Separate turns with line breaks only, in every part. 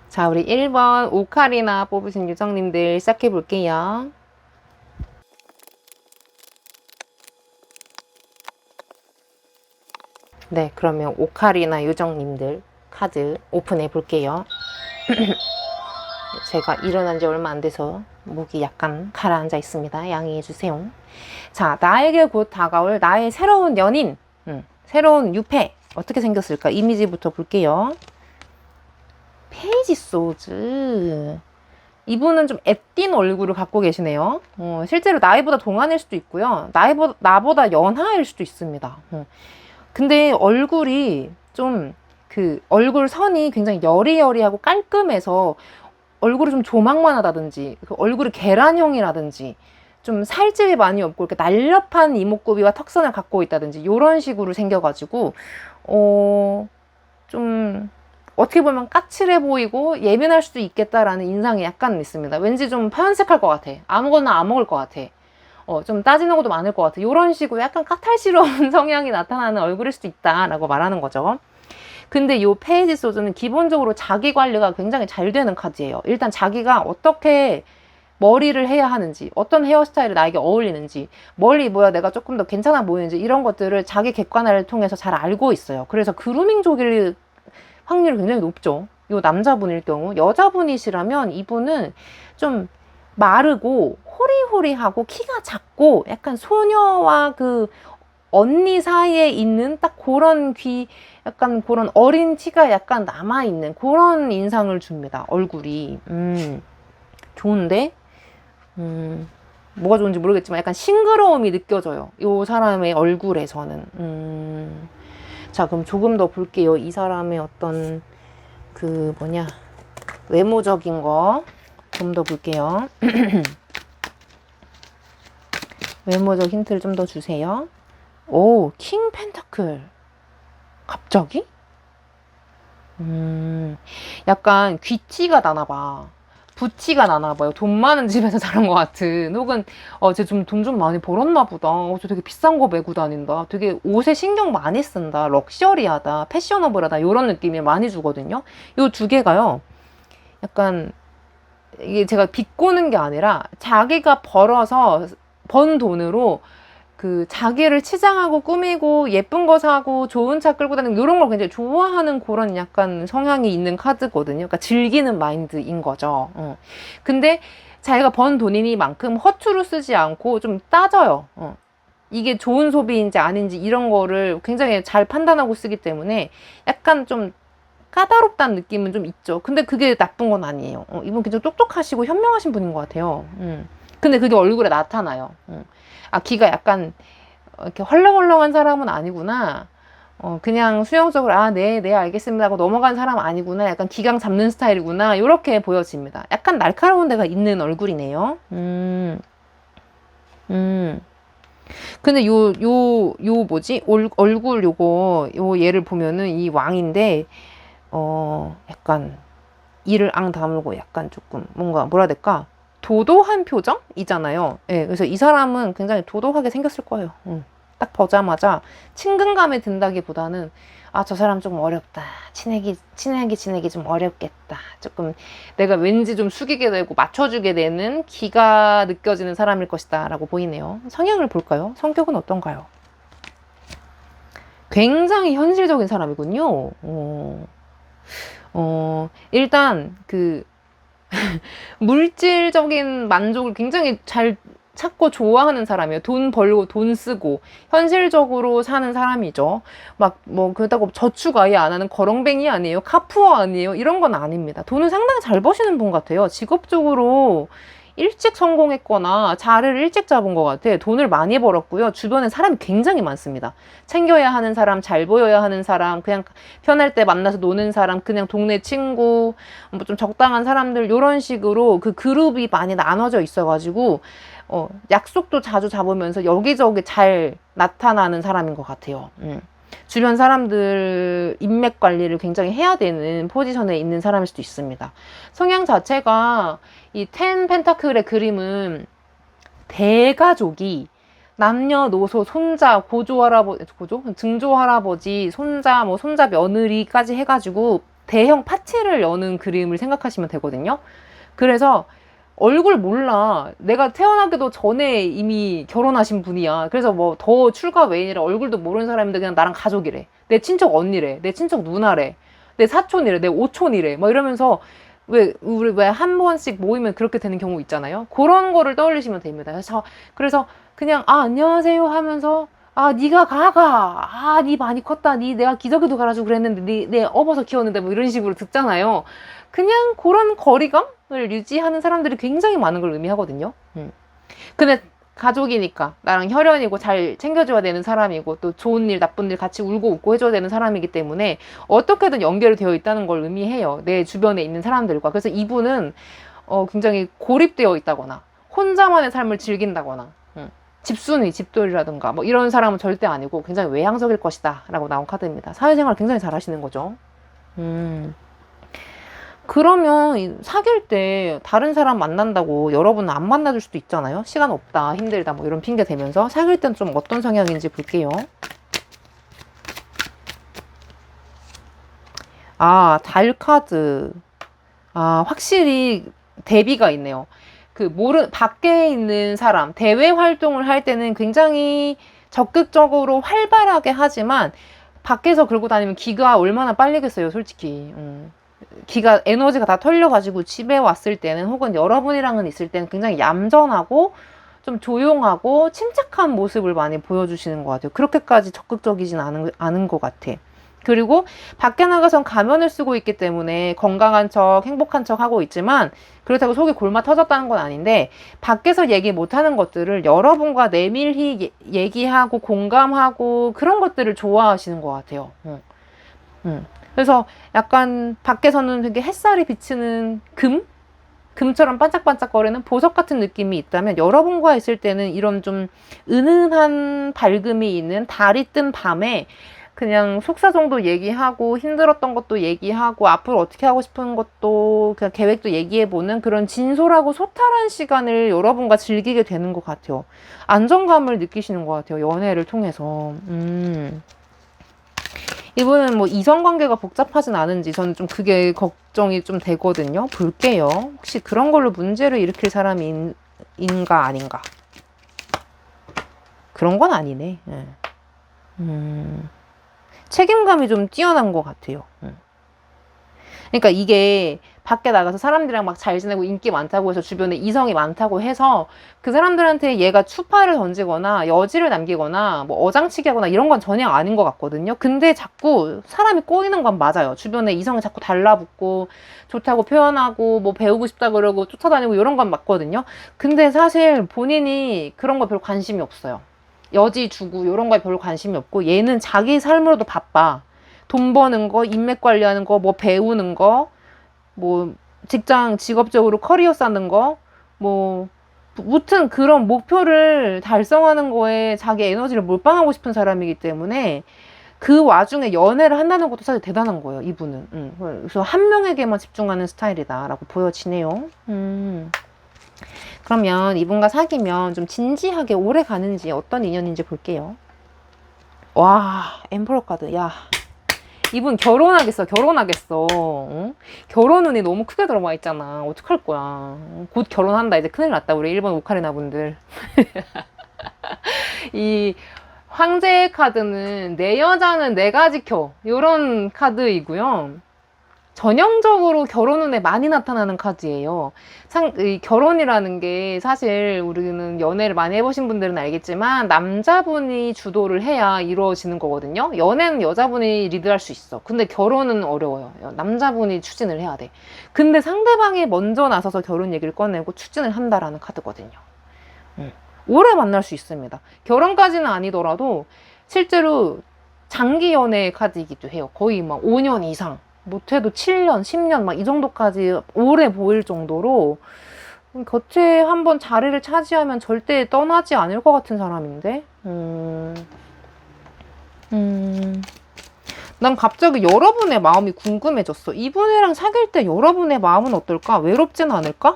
자, 우리 1번 오카리나 뽑으신 유정님들 시작해 볼게요. 네, 그러면 오카리나 유정님들 카드 오픈해 볼게요. 제가 일어난 지 얼마 안 돼서 목이 약간 가라앉아 있습니다. 양해해 주세요. 자, 나에게 곧 다가올 나의 새로운 연인, 새로운 유패 어떻게 생겼을까? 이미지부터 볼게요. 페이지 소즈. 이분은 좀 애띤 얼굴을 갖고 계시네요. 실제로 나이보다 동안일 수도 있고요. 나보다 연하일 수도 있습니다. 근데 얼굴이 좀 그 얼굴 선이 굉장히 여리여리하고 깔끔해서 얼굴이 좀 조망만하다든지 그 얼굴이 계란형이라든지 좀 살집이 많이 없고 이렇게 날렵한 이목구비와 턱선을 갖고 있다든지 이런 식으로 생겨가지고 좀 어떻게 보면 까칠해 보이고 예민할 수도 있겠다라는 인상이 약간 있습니다. 왠지 좀 편색할 것 같아. 아무거나 안 먹을 것 같아. 좀 따지는 것도 많을 것 같아. 이런 식으로 약간 까탈스러운 성향이 나타나는 얼굴일 수도 있다라고 말하는 거죠. 근데 이 페이지 소즈는 기본적으로 자기 관리가 굉장히 잘 되는 카드예요. 일단 자기가 어떻게 머리를 해야 하는지, 어떤 헤어스타일이 나에게 어울리는지, 뭘 입어야 내가 조금 더 괜찮아 보이는지 이런 것들을 자기 객관화를 통해서 잘 알고 있어요. 그래서 그루밍족일 확률이 굉장히 높죠. 이 남자분일 경우. 여자분이시라면 이분은 좀 마르고 호리호리하고 키가 작고 약간 소녀와 그 언니 사이에 있는 딱 그런 약간 그런 어린 티가 약간 남아있는 그런 인상을 줍니다. 얼굴이. 좋은데? 뭐가 좋은지 모르겠지만 약간 싱그러움이 느껴져요. 이 사람의 얼굴에서는. 자, 그럼 조금 더 볼게요. 이 사람의 어떤 외모적인 거 좀 더 볼게요. 외모적 힌트를 좀 더 주세요. 오, 킹 펜타클. 갑자기? 약간 귀티가 나나봐. 부티가 나나봐요. 돈 많은 집에서 자란 것 같은. 혹은, 쟤 좀 돈 좀 많이 벌었나 보다. 쟤 되게 비싼 거 메고 다닌다. 되게 옷에 신경 많이 쓴다. 럭셔리하다. 패셔너블하다. 이런 느낌이 많이 주거든요. 요 두 개가요. 약간, 이게 제가 비꼬는 게 아니라 자기가 벌어서 번 돈으로 그 자기를 치장하고 꾸미고 예쁜 거 사고 좋은 차 끌고 다니는 이런 걸 굉장히 좋아하는 그런 약간 성향이 있는 카드거든요. 그러니까 즐기는 마인드인 거죠. 근데 자기가 번 돈이니만큼 허투루 쓰지 않고 좀 따져요. 이게 좋은 소비인지 아닌지 이런 거를 굉장히 잘 판단하고 쓰기 때문에 약간 좀 까다롭다는 느낌은 좀 있죠. 근데 그게 나쁜 건 아니에요. 이분 굉장히 똑똑하시고 현명하신 분인 것 같아요. 근데 그게 얼굴에 나타나요. 아, 기가 약간 이렇게 헐렁헐렁한 사람은 아니구나. 그냥 수용적으로 네 알겠습니다 하고 넘어간 사람 아니구나. 약간 기강 잡는 스타일이구나. 이렇게 보여집니다. 약간 날카로운 데가 있는 얼굴이네요. 근데 뭐지? 얼굴 요 얘를 보면은 이 왕인데 약간 이를 앙 다물고 약간 조금 뭔가 뭐라 해야 될까? 도도한 표정이잖아요. 예, 그래서 이 사람은 굉장히 도도하게 생겼을 거예요. 딱 보자마자 친근감이 든다기보다는 저 사람 좀 어렵다. 친하게 좀 어렵겠다. 조금 내가 왠지 좀 숙이게 되고 맞춰주게 되는 기가 느껴지는 사람일 것이다 라고 보이네요. 성향을 볼까요? 성격은 어떤가요? 굉장히 현실적인 사람이군요. 일단 물질적인 만족을 굉장히 잘 찾고 좋아하는 사람이에요. 돈 벌고 돈 쓰고 현실적으로 사는 사람이죠. 그렇다고 저축 아예 안 하는 거렁뱅이 아니에요. 카푸어 아니에요. 이런 건 아닙니다. 돈을 상당히 잘 버시는 분 같아요. 직업적으로 일찍 성공했거나 자리를 일찍 잡은 것 같아. 돈을 많이 벌었고요. 주변에 사람이 굉장히 많습니다. 챙겨야 하는 사람, 잘 보여야 하는 사람, 그냥 편할 때 만나서 노는 사람, 그냥 동네 친구, 좀 적당한 사람들 이런 식으로 그 그룹이 많이 나눠져 있어가지고 약속도 자주 잡으면서 여기저기 잘 나타나는 사람인 것 같아요. 주변 사람들 인맥 관리를 굉장히 해야 되는 포지션에 있는 사람일 수도 있습니다. 성향 자체가 이 텐 펜타클의 그림은 대가족이 남녀노소 손자 증조 할아버지 손자 손자 며느리까지 해가지고 대형 파티를 여는 그림을 생각하시면 되거든요. 그래서 얼굴 몰라. 내가 태어나기도 전에 이미 결혼하신 분이야. 그래서 더 출가 외인이라 얼굴도 모르는 사람인데 그냥 나랑 가족이래. 내 친척 언니래. 내 친척 누나래. 내 사촌이래. 내 오촌이래. 이러면서 우리 왜 한 번씩 모이면 그렇게 되는 경우 있잖아요. 그런 거를 떠올리시면 됩니다. 그래서 그냥 안녕하세요 하면서 니가 가가. 니 많이 컸다. 니 내가 기저귀도 갈아주고 그랬는데 내 업어서 키웠는데 이런 식으로 듣잖아요. 그냥 그런 거리감을 유지하는 사람들이 굉장히 많은 걸 의미하거든요. 근데 가족이니까 나랑 혈연이고 잘 챙겨줘야 되는 사람이고 또 좋은 일 나쁜 일 같이 울고 웃고 해줘야 되는 사람이기 때문에 어떻게든 연결이 되어 있다는 걸 의미해요. 내 주변에 있는 사람들과. 그래서 이분은 굉장히 고립되어 있다거나 혼자만의 삶을 즐긴다거나 집순이, 집돌이라든가 이런 사람은 절대 아니고 굉장히 외향적일 것이다 라고 나온 카드입니다. 사회생활 굉장히 잘 하시는 거죠. 그러면 사귈 때 다른 사람 만난다고 여러분은 안 만나줄 수도 있잖아요. 시간 없다, 힘들다 이런 핑계 대면서 사귈 때는 좀 어떤 성향인지 볼게요. 달 카드. 확실히 대비가 있네요. 밖에 있는 사람, 대외 활동을 할 때는 굉장히 적극적으로 활발하게 하지만 밖에서 그러고 다니면 기가 얼마나 빨리겠어요, 솔직히. 기가 에너지가 다 털려가지고 집에 왔을 때는 혹은 여러분이랑은 있을 때는 굉장히 얌전하고 좀 조용하고 침착한 모습을 많이 보여주시는 것 같아요. 그렇게까지 적극적이진 않은 것 같아. 그리고 밖에 나가선 가면을 쓰고 있기 때문에 건강한 척, 행복한 척 하고 있지만 그렇다고 속이 골마 터졌다는 건 아닌데 밖에서 얘기 못하는 것들을 여러분과 내밀히 얘기하고 공감하고 그런 것들을 좋아하시는 것 같아요. 그래서 약간 밖에서는 되게 햇살이 비치는 금처럼 반짝반짝거리는 보석 같은 느낌이 있다면, 여러분과 있을 때는 이런 좀 은은한 밝음이 있는 달이 뜬 밤에 그냥 속사 정도 얘기하고 힘들었던 것도 얘기하고 앞으로 어떻게 하고 싶은 것도 그냥 계획도 얘기해보는 그런 진솔하고 소탈한 시간을 여러분과 즐기게 되는 것 같아요. 안정감을 느끼시는 것 같아요. 연애를 통해서. 이분은 뭐 이성관계가 복잡하진 않은지 저는 좀 그게 걱정이 좀 되거든요. 볼게요. 혹시 그런 걸로 문제를 일으킬 사람이 인가 아닌가? 그런 건 아니네. 네. 책임감이 좀 뛰어난 것 같아요. 그러니까 이게 밖에 나가서 사람들이랑 막 잘 지내고 인기 많다고 해서 주변에 이성이 많다고 해서 그 사람들한테 얘가 추파를 던지거나 여지를 남기거나 뭐 어장치기 하거나 이런 건 전혀 아닌 것 같거든요. 근데 자꾸 사람이 꼬이는 건 맞아요. 주변에 이성을 자꾸 달라붙고 좋다고 표현하고 뭐 배우고 싶다 그러고 쫓아다니고 이런 건 맞거든요. 근데 사실 본인이 그런 거 별로 관심이 없어요. 여지 주고 이런 거에 별로 관심이 없고, 얘는 자기 삶으로도 바빠. 돈 버는 거, 인맥 관리하는 거, 뭐 배우는 거, 뭐 직업적으로 커리어 쌓는 거, 뭐 무튼 그런 목표를 달성하는 거에 자기 에너지를 몰빵하고 싶은 사람이기 때문에 그 와중에 연애를 한다는 것도 사실 대단한 거예요, 이분은. 그래서 한 명에게만 집중하는 스타일이다라고 보여지네요. 그러면 이분과 사귀면 좀 진지하게 오래 가는지 어떤 인연인지 볼게요. 와, 엠퍼러 카드. 야, 이분 결혼하겠어. 응? 결혼운이 너무 크게 들어와 있잖아. 어떡할 거야. 곧 결혼한다. 이제 큰일 났다. 우리 일본 오카리나 분들. 이 황제의 카드는 내 여자는 내가 지켜. 이런 카드이고요. 전형적으로 결혼운에 많이 나타나는 카드예요. 이 결혼이라는 게 사실 우리는 연애를 많이 해보신 분들은 알겠지만 남자분이 주도를 해야 이루어지는 거거든요. 연애는 여자분이 리드할 수 있어. 근데 결혼은 어려워요. 남자분이 추진을 해야 돼. 근데 상대방이 먼저 나서서 결혼 얘기를 꺼내고 추진을 한다라는 카드거든요. 오래 만날 수 있습니다. 결혼까지는 아니더라도 실제로 장기 연애 카드이기도 해요. 거의 막 5년 이상. 못해도 7년, 10년 막 이 정도까지 오래 보일 정도로 곁에 한번 자리를 차지하면 절대 떠나지 않을 것 같은 사람인데. 난 갑자기 여러분의 마음이 궁금해졌어. 이분이랑 사귈 때 여러분의 마음은 어떨까? 외롭진 않을까?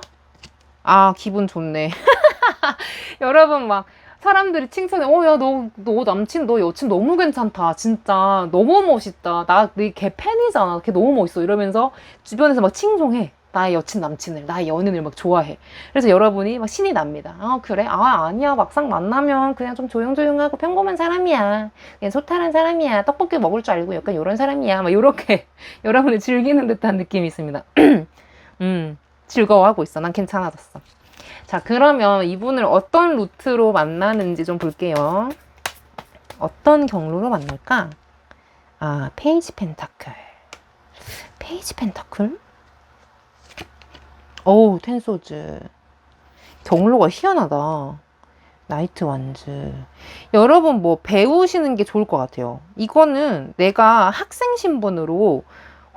아, 기분 좋네. 여러분 막 사람들이 칭찬해. 야, 너 남친, 너 여친 너무 괜찮다. 진짜 너무 멋있다. 걔 팬이잖아. 걔 너무 멋있어. 이러면서 주변에서 막 칭송해. 나의 여친, 남친을, 나의 연인을 막 좋아해. 그래서 여러분이 막 신이 납니다. 아, 그래? 아, 아니야. 막상 만나면 그냥 좀 조용조용하고 평범한 사람이야. 그냥 소탈한 사람이야. 떡볶이 먹을 줄 알고 약간 이런 사람이야. 막 이렇게 여러분이 즐기는 듯한 느낌이 있습니다. 즐거워하고 있어. 난 괜찮아졌어. 자, 그러면 이분을 어떤 루트로 만나는지 좀 볼게요. 어떤 경로로 만날까? 아, 페이지 펜타클. 페이지 펜타클? 어우, 텐소즈. 경로가 희한하다. 나이트 완즈. 여러분 뭐 배우시는 게 좋을 것 같아요. 이거는 내가 학생 신분으로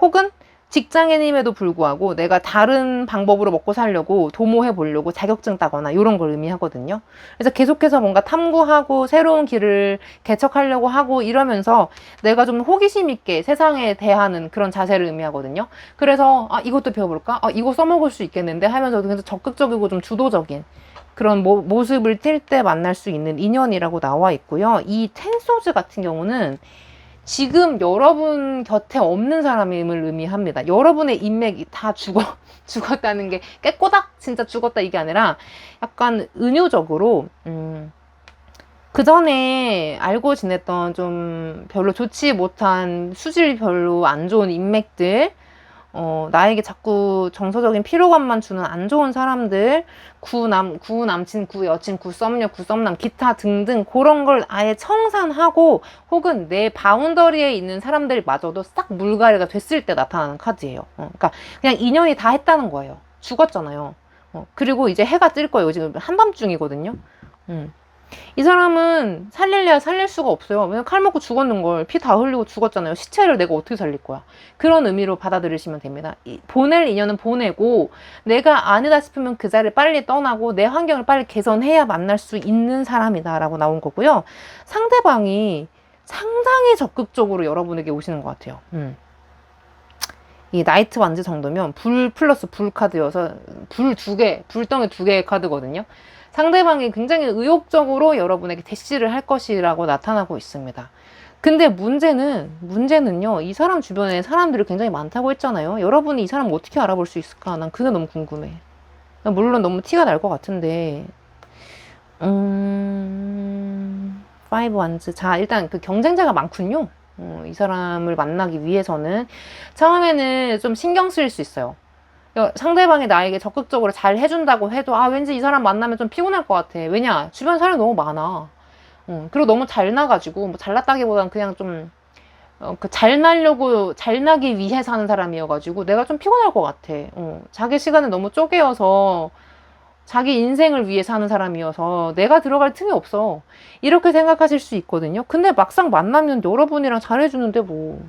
혹은 직장인임에도 불구하고 내가 다른 방법으로 먹고 살려고 도모해 보려고 자격증 따거나 이런 걸 의미하거든요. 그래서 계속해서 뭔가 탐구하고 새로운 길을 개척하려고 하고 이러면서 내가 좀 호기심 있게 세상에 대하는 그런 자세를 의미하거든요. 그래서 이것도 배워볼까? 이거 써먹을 수 있겠는데 하면서 굉장히 적극적이고 좀 주도적인 그런 모습을 띌 때 만날 수 있는 인연이라고 나와 있고요. 이 텐소즈 같은 경우는 지금 여러분 곁에 없는 사람임을 의미합니다. 여러분의 인맥이 다 죽었다는 게 깨꼬닥 진짜 죽었다 이게 아니라 약간 은유적으로 그 전에 알고 지냈던 좀 별로 좋지 못한 수질 별로 안 좋은 인맥들, 나에게 자꾸 정서적인 피로감만 주는 안 좋은 사람들, 구 남친, 구 여친, 구 썸녀, 구 썸남, 기타 등등 그런 걸 아예 청산하고 혹은 내 바운더리에 있는 사람들마저도 싹 물갈이가 됐을 때 나타나는 카드예요. 그러니까 그냥 인연이 다 했다는 거예요. 죽었잖아요. 그리고 이제 해가 뜰 거예요. 지금 한밤중이거든요. 이 사람은 살릴래야 살릴 수가 없어요. 왜냐면 칼 먹고 죽었는 걸 피 다 흘리고 죽었잖아요. 시체를 내가 어떻게 살릴 거야. 그런 의미로 받아들이시면 됩니다. 보낼 인연은 보내고 내가 아니다 싶으면 그 자리를 빨리 떠나고 내 환경을 빨리 개선해야 만날 수 있는 사람이다 라고 나온 거고요. 상대방이 상당히 적극적으로 여러분에게 오시는 것 같아요. 이 나이트 완즈 정도면 불 플러스 불 카드여서 불 두 개, 불덩이 두 개의 카드거든요. 상대방이 굉장히 의욕적으로 여러분에게 대시를 할 것이라고 나타나고 있습니다. 근데 문제는요, 이 사람 주변에 사람들이 굉장히 많다고 했잖아요. 여러분이 이 사람 어떻게 알아볼 수 있을까? 난 그게 너무 궁금해. 물론 너무 티가 날 것 같은데, 5 완즈. 자, 일단 그 경쟁자가 많군요. 이 사람을 만나기 위해서는 처음에는 좀 신경 쓰일 수 있어요. 상대방이 나에게 적극적으로 잘 해준다고 해도 왠지 이 사람 만나면 좀 피곤할 것 같아. 왜냐? 주변 사람이 너무 많아. 그리고 너무 잘나가지고 뭐 잘났다기보다는 그냥 좀 잘나기 위해 사는 사람이어가지고 내가 좀 피곤할 것 같아. 자기 시간을 너무 쪼개어서 자기 인생을 위해 사는 사람이어서 내가 들어갈 틈이 없어. 이렇게 생각하실 수 있거든요. 근데 막상 만나면 여러분이랑 잘해주는데 뭐.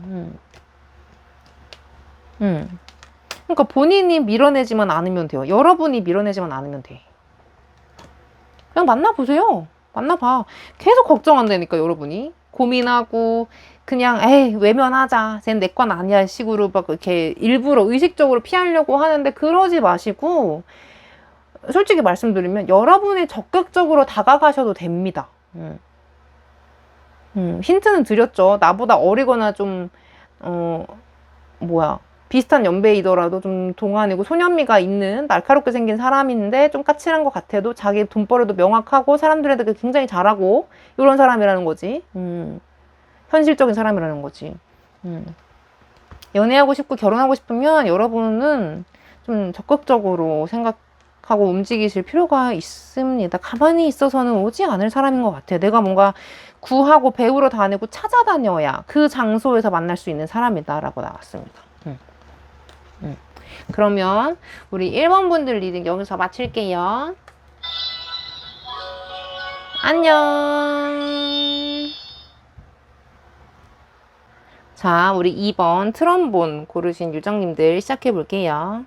그러니까 본인이 밀어내지만 않으면 돼요. 여러분이 밀어내지만 않으면 돼. 그냥 만나보세요. 만나봐. 계속 걱정한다니까 여러분이. 고민하고 그냥 에이 외면하자. 쟤는 내 건 아니야 식으로 막 이렇게 일부러 의식적으로 피하려고 하는데 그러지 마시고 솔직히 말씀드리면 여러분이 적극적으로 다가가셔도 됩니다. 힌트는 드렸죠. 나보다 어리거나 좀 비슷한 연배이더라도 좀 동안이고 소년미가 있는 날카롭게 생긴 사람인데 좀 까칠한 것 같아도 자기 돈벌이도 명확하고 사람들한테 굉장히 잘하고 이런 사람이라는 거지. 현실적인 사람이라는 거지. 연애하고 싶고 결혼하고 싶으면 여러분은 좀 적극적으로 생각하고 움직이실 필요가 있습니다. 가만히 있어서는 오지 않을 사람인 것 같아요. 내가 뭔가 구하고 배우러 다니고 찾아다녀야 그 장소에서 만날 수 있는 사람이다 라고 나왔습니다. 그러면 우리 1번 분들 리딩 여기서 마칠게요. 안녕. 자, 우리 2번 트럼본 고르신 유정님들 시작해 볼게요.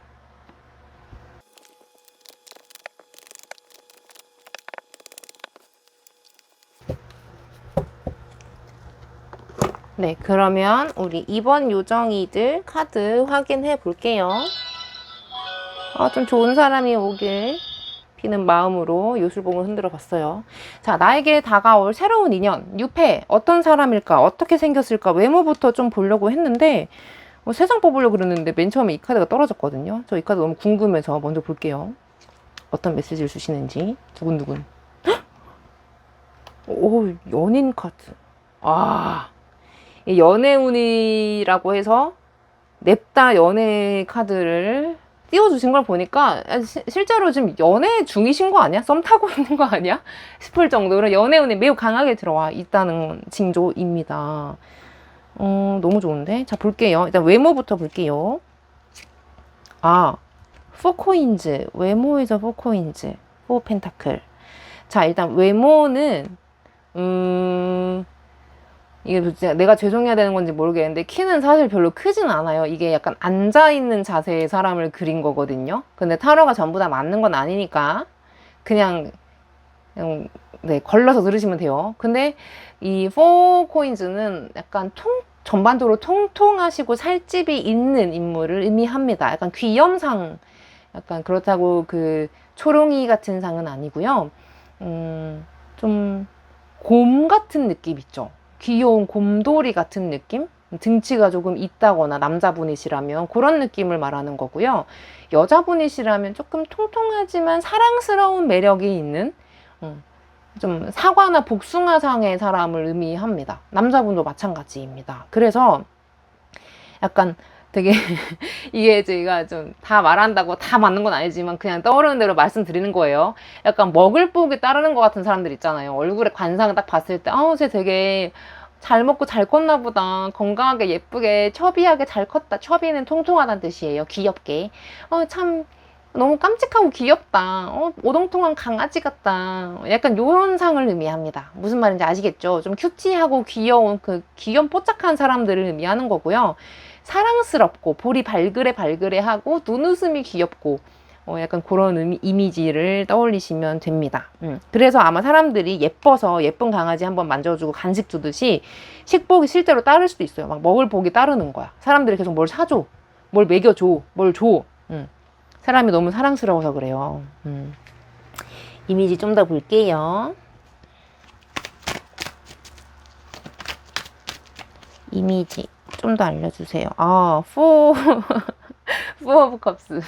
네, 그러면 우리 2번 요정이들 카드 확인해 볼게요. 좀 좋은 사람이 오길 비는 마음으로 요술봉을 흔들어 봤어요. 자, 나에게 다가올 새로운 인연, 유패, 어떤 사람일까, 어떻게 생겼을까, 외모부터 좀 보려고 했는데, 세상 뽑으려고 그랬는데 맨 처음에 이 카드가 떨어졌거든요. 저 이 카드 너무 궁금해서 먼저 볼게요. 어떤 메시지를 주시는지. 두근두근. 오, 연인 카드. 연애운이라고 해서 냅다 연애 카드를 띄워주신 걸 보니까 실제로 지금 연애 중이신 거 아니야? 썸 타고 있는 거 아니야? 싶을 정도로 연애운이 매우 강하게 들어와 있다는 징조입니다. 너무 좋은데? 자, 볼게요. 일단 외모부터 볼게요. 4코인즈. 외모에서 4코인즈. 4 펜타클. 자, 일단 외모는 이게 내가 죄송해야 되는 건지 모르겠는데 키는 사실 별로 크진 않아요. 이게 약간 앉아있는 자세의 사람을 그린 거거든요. 근데 타로가 전부 다 맞는 건 아니니까 그냥 걸러서 들으시면 돼요. 근데 이 4코인즈는 약간 전반적으로 통통하시고 살집이 있는 인물을 의미합니다. 약간 귀염상, 약간 그렇다고 그 초롱이 같은 상은 아니고요. 좀 곰 같은 느낌 있죠. 귀여운 곰돌이 같은 느낌? 등치가 조금 있다거나 남자분이시라면 그런 느낌을 말하는 거고요. 여자분이시라면 조금 통통하지만 사랑스러운 매력이 있는 좀 사과나 복숭아상의 사람을 의미합니다. 남자분도 마찬가지입니다. 그래서 약간 되게 이게 제가 좀 다 말한다고 다 맞는 건 아니지만 그냥 떠오르는 대로 말씀드리는 거예요. 약간 먹을 복에 따르는 것 같은 사람들 있잖아요. 얼굴에 관상을 딱 봤을 때 쟤 되게 잘 먹고 잘 컸나 보다. 건강하게 예쁘게 처비하게 잘 컸다. 처비는 통통하다는 뜻이에요. 귀엽게. 참 너무 깜찍하고 귀엽다. 오동통한 강아지 같다. 약간 요런 상을 의미합니다. 무슨 말인지 아시겠죠? 좀 큐티하고 귀여운 그 귀염 뽀짝한 사람들을 의미하는 거고요. 사랑스럽고 볼이 발그레발그레하고 눈웃음이 귀엽고 약간 그런 이미지를 떠올리시면 됩니다. 그래서 아마 사람들이 예뻐서 예쁜 강아지 한번 만져주고 간식 주듯이 식복이 실제로 따를 수도 있어요. 막 먹을 복이 따르는 거야. 사람들이 계속 뭘 사줘, 뭘 먹여줘, 뭘 줘. 사람이 너무 사랑스러워서 그래요. 이미지 좀 더 볼게요. 이미지 좀 더 알려주세요. 포 오브 컵스.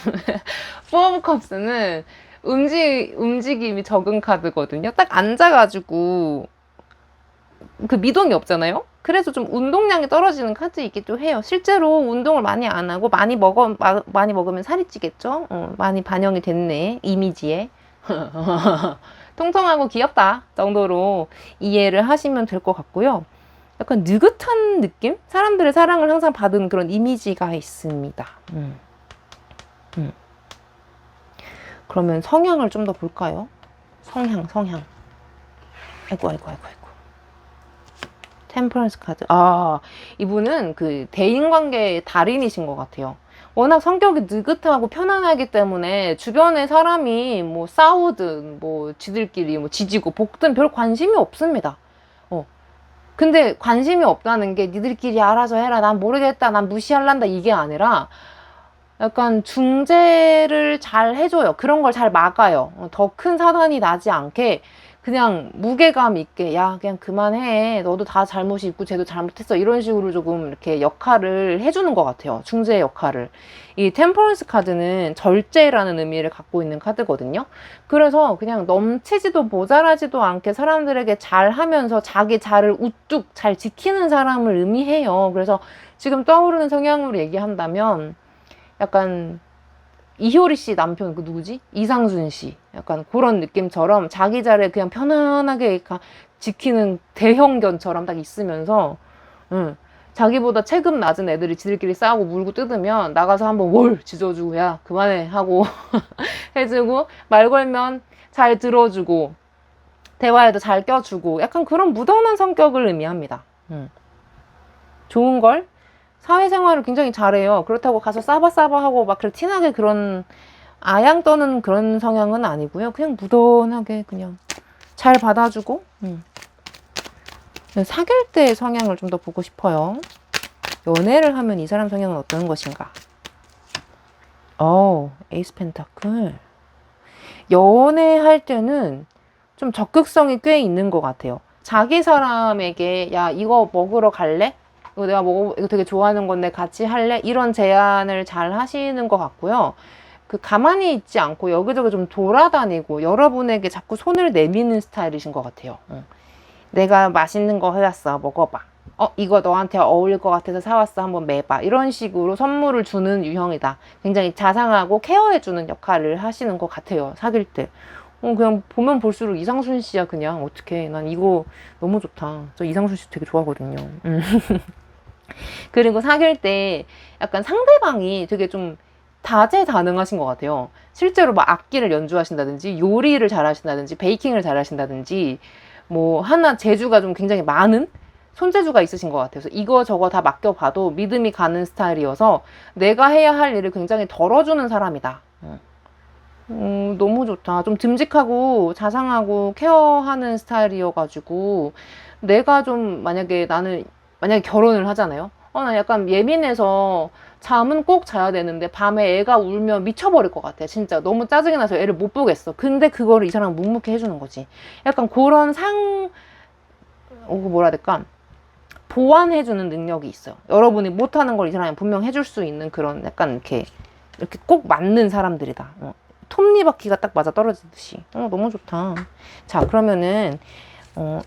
포 오브 컵스는 움직임이 적은 카드거든요. 딱 앉아가지고 그 미동이 없잖아요. 그래서 좀 운동량이 떨어지는 카드이기도 해요. 실제로 운동을 많이 안 하고 많이 먹으면 살이 찌겠죠. 많이 반영이 됐네, 이미지에. 통통하고 귀엽다 정도로 이해를 하시면 될 것 같고요. 약간 느긋한 느낌? 사람들의 사랑을 항상 받은 그런 이미지가 있습니다. 그러면 성향을 좀 더 볼까요? 성향. 아이고. 템퍼런스 카드. 이분은 그 대인관계의 달인이신 것 같아요. 워낙 성격이 느긋하고 편안하기 때문에 주변에 사람이 뭐 싸우든 뭐 지들끼리 뭐 지지고 볶든 별 관심이 없습니다. 근데 관심이 없다는 게 니들끼리 알아서 해라, 난 모르겠다, 난 무시할란다, 이게 아니라 약간 중재를 잘 해줘요. 그런 걸 잘 막아요. 더 큰 사단이 나지 않게 그냥 무게감 있게, 야 그냥 그만해, 너도 다 잘못이 있고 쟤도 잘못했어, 이런 식으로 조금 이렇게 역할을 해주는 것 같아요. 중재 역할을. 이 템퍼런스 카드는 절제라는 의미를 갖고 있는 카드거든요. 그래서 그냥 넘치지도 모자라지도 않게 사람들에게 잘하면서 자기 자를 우뚝 잘 지키는 사람을 의미해요. 그래서 지금 떠오르는 성향으로 얘기한다면 약간 이효리 씨 남편 그 누구지? 이상순 씨. 약간 그런 느낌처럼 자기 자리에 그냥 편안하게 지키는 대형견처럼 딱 있으면서 자기보다 체급 낮은 애들이 지들끼리 싸우고 물고 뜯으면 나가서 한번 월 짖어주고, 야 그만해 하고 해주고, 말 걸면 잘 들어주고 대화에도 잘 껴주고, 약간 그런 무던한 성격을 의미합니다. 좋은 걸, 사회생활을 굉장히 잘해요. 그렇다고 가서 싸바싸바하고 막 그렇게 티나게 그런 아양 떠는 그런 성향은 아니고요. 그냥 무던하게 그냥 잘 받아주고. 사귈 때의 성향을 좀 더 보고 싶어요. 연애를 하면 이 사람 성향은 어떤 것인가? 에이스 펜타클. 연애할 때는 좀 적극성이 꽤 있는 것 같아요. 자기 사람에게 야 이거 먹으러 갈래? 이거 내가 이거 되게 좋아하는 건데 같이 할래? 이런 제안을 잘 하시는 것 같고요. 그 가만히 있지 않고 여기저기 좀 돌아다니고 여러분에게 자꾸 손을 내미는 스타일이신 것 같아요. 내가 맛있는 거 해왔어, 먹어봐. 이거 너한테 어울릴 것 같아서 사왔어, 한번 매봐. 이런 식으로 선물을 주는 유형이다. 굉장히 자상하고 케어해주는 역할을 하시는 것 같아요, 사귈 때. 그냥 보면 볼수록 이상순 씨야. 그냥 어떡해, 난 이거 너무 좋다. 저 이상순 씨 되게 좋아하거든요. 그리고 사귈 때 약간 상대방이 되게 좀 다재다능하신 것 같아요. 실제로 막 악기를 연주하신다든지 요리를 잘하신다든지 베이킹을 잘하신다든지 뭐 하나 재주가 좀 굉장히 많은 손재주가 있으신 것 같아요. 그래서 이거저거 다 맡겨봐도 믿음이 가는 스타일이어서 내가 해야 할 일을 굉장히 덜어주는 사람이다. 너무 좋다. 좀 듬직하고 자상하고 케어하는 스타일이어가지고 내가 좀 만약에 결혼을 하잖아요. 나 약간 예민해서 잠은 꼭 자야 되는데 밤에 애가 울면 미쳐버릴 것 같아. 진짜 너무 짜증이 나서 애를 못 보겠어. 근데 그거를 이 사람은 묵묵히 해주는 거지. 약간 그런 뭐라 해야 될까? 보완해주는 능력이 있어요. 여러분이 못하는 걸 이 사람이 분명 해줄 수 있는 그런 약간 이렇게 꼭 맞는 사람들이다. 톱니바퀴가 딱 맞아 떨어지듯이. 너무 좋다. 자, 그러면은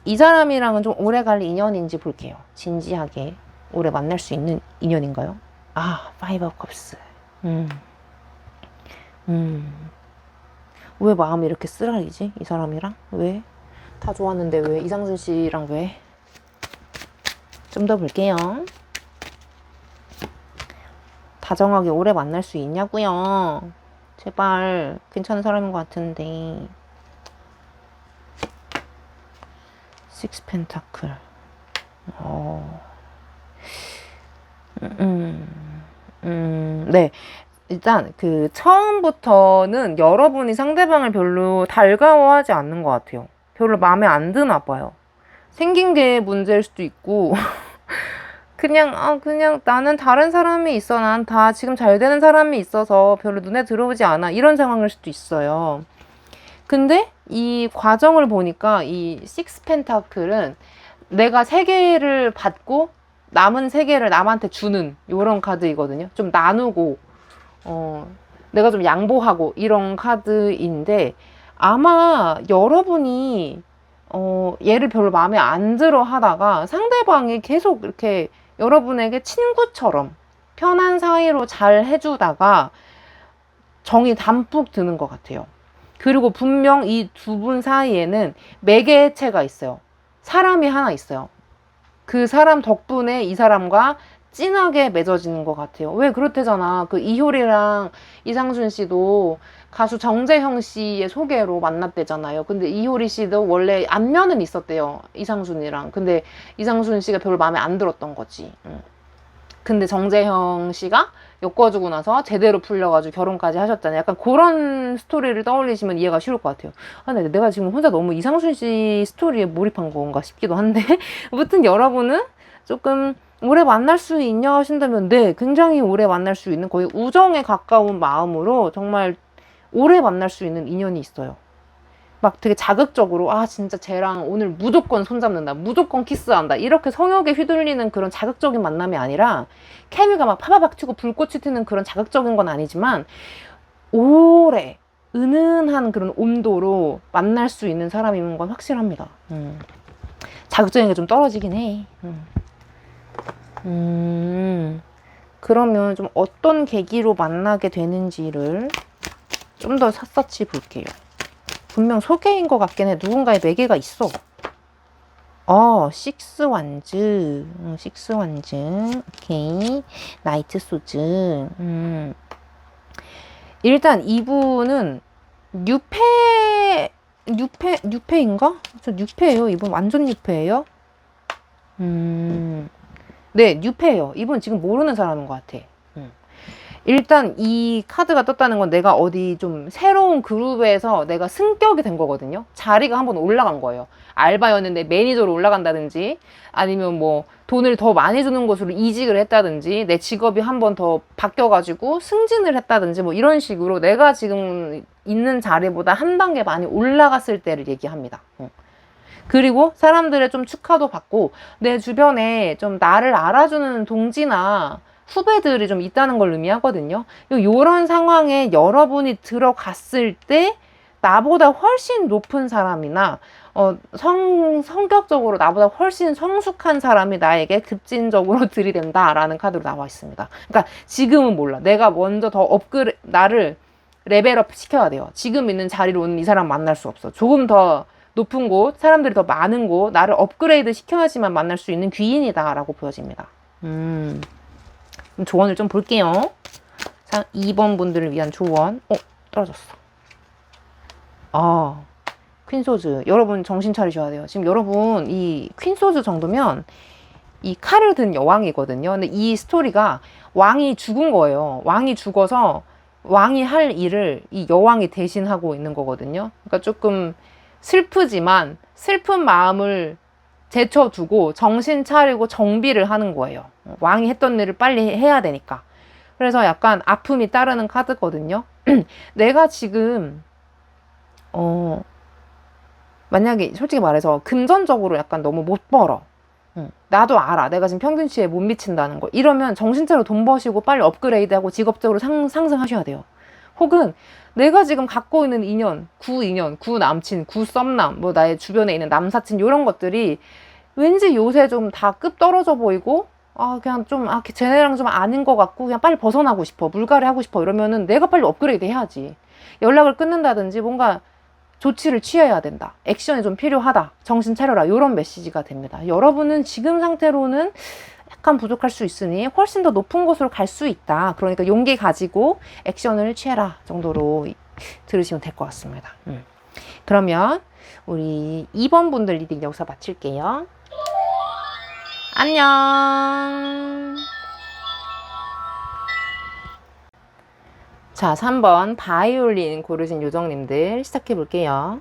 이 사람이랑은 좀 오래 갈 인연인지 볼게요. 진지하게 오래 만날 수 있는 인연인가요? 파이브 오브 컵스. 왜 마음이 이렇게 쓰라리지? 이 사람이랑? 왜? 다 좋았는데 왜? 이상순 씨랑 왜? 좀 더 볼게요. 다정하게 오래 만날 수 있냐고요? 제발 괜찮은 사람인 것 같은데. 식스 펜타클. 네. 일단 그 처음부터는 여러분이 상대방을 별로 달가워하지 않는 것 같아요. 별로 마음에 안 드나 봐요. 생긴 게 문제일 수도 있고 그냥 나는 다른 사람이 있어. 난 다 지금 잘 되는 사람이 있어서 별로 눈에 들어오지 않아. 이런 상황일 수도 있어요. 근데 이 과정을 보니까 이 식스 펜타클은 내가 3개를 받고 남은 3개를 남한테 주는 이런 카드이거든요. 좀 나누고 내가 좀 양보하고 이런 카드인데 아마 여러분이 얘를 별로 마음에 안 들어 하다가 상대방이 계속 이렇게 여러분에게 친구처럼 편한 사이로 잘 해주다가 정이 담뿍 드는 것 같아요. 그리고 분명 이 두 분 사이에는 매개체가 있어요. 사람이 하나 있어요. 그 사람 덕분에 이 사람과 진하게 맺어지는 것 같아요. 왜 그렇대잖아. 그 이효리랑 이상순 씨도 가수 정재형 씨의 소개로 만났대잖아요. 근데 이효리 씨도 원래 안면은 있었대요. 이상순이랑. 근데 이상순 씨가 별로 마음에 안 들었던 거지. 근데 정재형 씨가 엮어주고 나서 제대로 풀려가지고 결혼까지 하셨잖아요. 약간 그런 스토리를 떠올리시면 이해가 쉬울 것 같아요. 근데 내가 지금 혼자 너무 이상순 씨 스토리에 몰입한 건가 싶기도 한데 아무튼 여러분은 조금 오래 만날 수 있냐 하신다면 네, 굉장히 오래 만날 수 있는 거의 우정에 가까운 마음으로 정말 오래 만날 수 있는 인연이 있어요. 막 되게 자극적으로 진짜 쟤랑 오늘 무조건 손잡는다, 무조건 키스한다, 이렇게 성욕에 휘둘리는 그런 자극적인 만남이 아니라 케미가 막 파바박 튀고 불꽃이 튀는 그런 자극적인 건 아니지만 오래 은은한 그런 온도로 만날 수 있는 사람인 건 확실합니다. 자극적인 게 좀 떨어지긴 해. 그러면 좀 어떤 계기로 만나게 되는지를 좀 더 샅샅이 볼게요. 분명 소개인 것 같긴 해. 누군가의 매개가 있어. 식스 완즈. 식스 완즈. 오케이. 나이트 소즈. 일단 이분은 뉴페인가? 저 뉴페예요. 이분 완전 뉴페예요. 네, 뉴페예요. 이분 지금 모르는 사람인 것 같아. 일단 이 카드가 떴다는 건 내가 어디 좀 새로운 그룹에서 내가 승격이 된 거거든요. 자리가 한번 올라간 거예요. 알바였는데 매니저로 올라간다든지 아니면 뭐 돈을 더 많이 주는 곳으로 이직을 했다든지 내 직업이 한번 더 바뀌어가지고 승진을 했다든지 뭐 이런 식으로 내가 지금 있는 자리보다 한 단계 많이 올라갔을 때를 얘기합니다. 그리고 사람들의 좀 축하도 받고 내 주변에 좀 나를 알아주는 동지나 후배들이 좀 있다는 걸 의미하거든요. 요런 상황에 여러분이 들어갔을 때 나보다 훨씬 높은 사람이나 성격적으로 나보다 훨씬 성숙한 사람이 나에게 급진적으로 들이댄다라는 카드로 나와 있습니다. 그러니까 지금은 몰라. 내가 먼저 더 나를 레벨업 시켜야 돼요. 지금 있는 자리로는 이 사람 만날 수 없어. 조금 더 높은 곳, 사람들이 더 많은 곳, 나를 업그레이드 시켜야지만 만날 수 있는 귀인이다라고 보여집니다. 조언을 좀 볼게요. 자, 2번 분들을 위한 조언. 떨어졌어. 퀸소즈. 여러분 정신 차리셔야 돼요. 지금 여러분 이 퀸소즈 정도면 이 칼을 든 여왕이거든요. 근데 이 스토리가 왕이 죽은 거예요. 왕이 죽어서 왕이 할 일을 이 여왕이 대신하고 있는 거거든요. 그러니까 조금 슬프지만 슬픈 마음을 제쳐두고 정신 차리고 정비를 하는 거예요. 왕이 했던 일을 빨리 해야 되니까. 그래서 약간 아픔이 따르는 카드거든요. 내가 지금 만약에 솔직히 말해서 금전적으로 약간 너무 못 벌어. 나도 알아. 내가 지금 평균치에 못 미친다는 거. 이러면 정신차려 돈 버시고 빨리 업그레이드하고 직업적으로 상승하셔야 돼요. 혹은 내가 지금 갖고 있는 인연, 구 남친, 구 썸남, 뭐 나의 주변에 있는 남사친 이런 것들이 왠지 요새 좀 다 급 떨어져 보이고 그냥 좀 쟤네랑 좀 아닌 것 같고 그냥 빨리 벗어나고 싶어, 물갈이 하고 싶어 이러면은 내가 빨리 업그레이드 해야지. 연락을 끊는다든지 뭔가 조치를 취해야 된다. 액션이 좀 필요하다. 정신 차려라. 이런 메시지가 됩니다. 여러분은 지금 상태로는 약간 부족할 수 있으니 훨씬 더 높은 곳으로 갈 수 있다. 그러니까 용기 가지고 액션을 취해라 정도로 들으시면 될 것 같습니다. 그러면 우리 2번 분들 리딩 여기서 마칠게요. 안녕. 자, 3번 바이올린 고르신 요정님들 시작해 볼게요.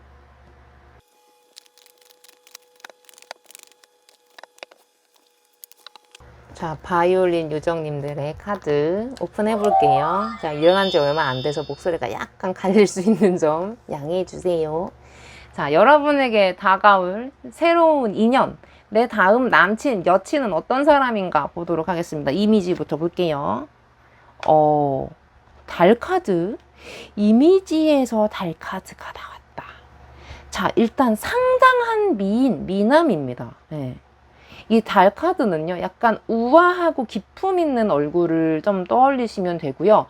자, 바이올린 요정님들의 카드 오픈해 볼게요. 자, 일어난 지 얼마 안 돼서 목소리가 약간 가릴 수 있는 점 양해해 주세요. 자, 여러분에게 다가올 새로운 인연, 내 다음 남친, 여친은 어떤 사람인가 보도록 하겠습니다. 이미지부터 볼게요. 달 카드, 이미지에서 달 카드가 나왔다. 자, 일단 상당한 미남입니다. 네. 이 달 카드는요, 약간 우아하고 기품 있는 얼굴을 좀 떠올리시면 되고요.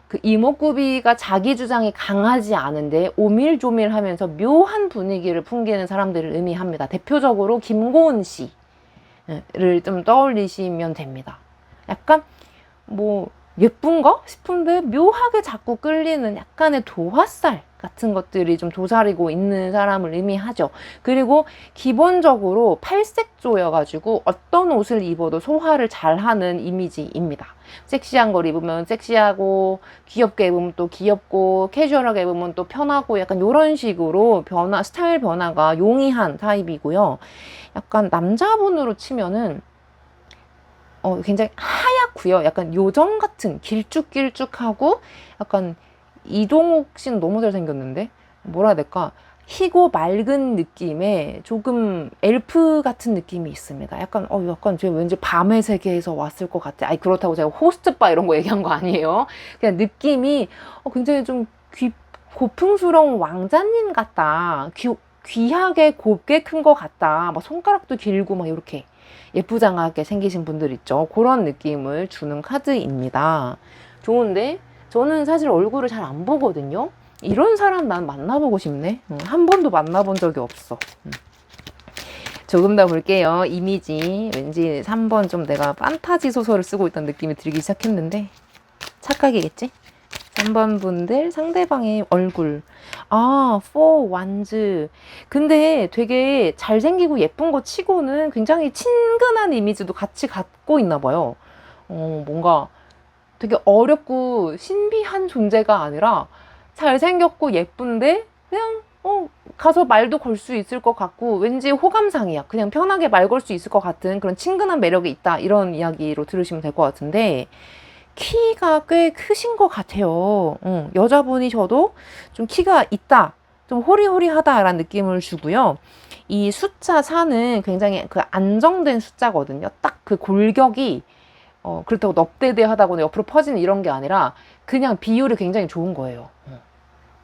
그 이목구비가 자기 주장이 강하지 않은데 오밀조밀하면서 묘한 분위기를 풍기는 사람들을 의미합니다. 대표적으로 김고은 씨를 좀 떠올리시면 됩니다. 약간 뭐 예쁜가 싶은데 묘하게 자꾸 끌리는 약간의 도화살 같은 것들이 좀 도사리고 있는 사람을 의미하죠. 그리고 기본적으로 팔색조여가지고 어떤 옷을 입어도 소화를 잘하는 이미지입니다. 섹시한 걸 입으면 섹시하고, 귀엽게 입으면 또 귀엽고, 캐주얼하게 입으면 또 편하고, 약간 이런 식으로 스타일 변화가 용이한 타입이고요. 약간 남자분으로 치면은 굉장히 하얗고요. 약간 요정 같은 길쭉길쭉하고, 약간 이동욱 씨는 너무 잘생겼는데 뭐라 해야 될까, 희고 맑은 느낌의 조금 엘프 같은 느낌이 있습니다. 약간 약간 제가 왠지 밤의 세계에서 왔을 것 같아. 아니, 그렇다고 제가 호스트바 이런 거 얘기한 거 아니에요. 그냥 느낌이 굉장히 좀 고풍스러운 왕자님 같다. 귀하게 곱게 큰 것 같다. 막 손가락도 길고 막 이렇게 예쁘장하게 생기신 분들 있죠. 그런 느낌을 주는 카드입니다. 좋은데 저는 사실 얼굴을 잘 안 보거든요. 이런 사람 난 만나보고 싶네. 한 번도 만나본 적이 없어. 조금 더 볼게요. 이미지. 왠지 3번 좀 내가 판타지 소설을 쓰고 있다는 느낌이 들기 시작했는데 착각이겠지? 3번 분들 상대방의 얼굴. 포 완즈. 근데 되게 잘생기고 예쁜 거 치고는 굉장히 친근한 이미지도 같이 갖고 있나 봐요. 뭔가 되게 어렵고 신비한 존재가 아니라 잘생겼고 예쁜데 그냥 가서 말도 걸 수 있을 것 같고, 왠지 호감상이야. 그냥 편하게 말 걸 수 있을 것 같은 그런 친근한 매력이 있다. 이런 이야기로 들으시면 될 것 같은데, 키가 꽤 크신 것 같아요. 여자분이셔도 좀 키가 있다, 좀 호리호리하다라는 느낌을 주고요. 이 숫자 4는 굉장히 그 안정된 숫자거든요. 딱 그 골격이 그렇다고 넙대대하다거나 옆으로 퍼지는 이런 게 아니라 그냥 비율이 굉장히 좋은 거예요.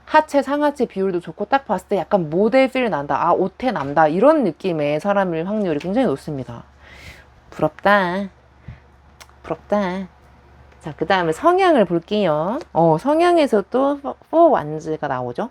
하체 상하체 비율도 좋고, 딱 봤을 때 약간 모델 필 난다, 옷에 난다, 이런 느낌의 사람일 확률이 굉장히 높습니다. 부럽다. 자, 그 다음에 성향을 볼게요. 성향에서 또 4 완즈가 나오죠.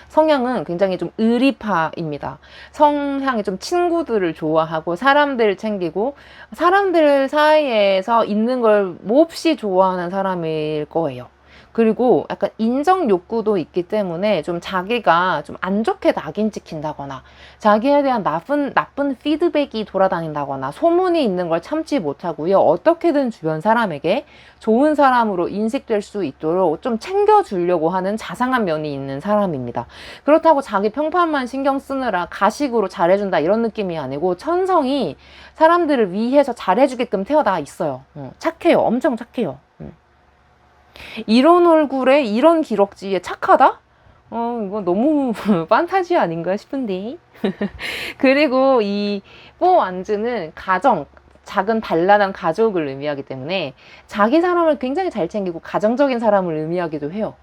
성향은 굉장히 좀 의리파입니다. 성향이 좀 친구들을 좋아하고 사람들을 챙기고 사람들 사이에서 있는 걸 몹시 좋아하는 사람일 거예요. 그리고 약간 인정 욕구도 있기 때문에 좀 자기가 좀 안 좋게 낙인 찍힌다거나 자기에 대한 나쁜 피드백이 돌아다닌다거나 소문이 있는 걸 참지 못하고요. 어떻게든 주변 사람에게 좋은 사람으로 인식될 수 있도록 좀 챙겨주려고 하는 자상한 면이 있는 사람입니다. 그렇다고 자기 평판만 신경 쓰느라 가식으로 잘해준다 이런 느낌이 아니고, 천성이 사람들을 위해서 잘해주게끔 태어나 있어요. 착해요. 엄청 착해요. 이런 얼굴에 이런 기럭지에 착하다? 이거 너무 판타지 아닌가 싶은데. 그리고 이 뽀완즈는 가정, 작은 단란한 가족을 의미하기 때문에 자기 사람을 굉장히 잘 챙기고 가정적인 사람을 의미하기도 해요.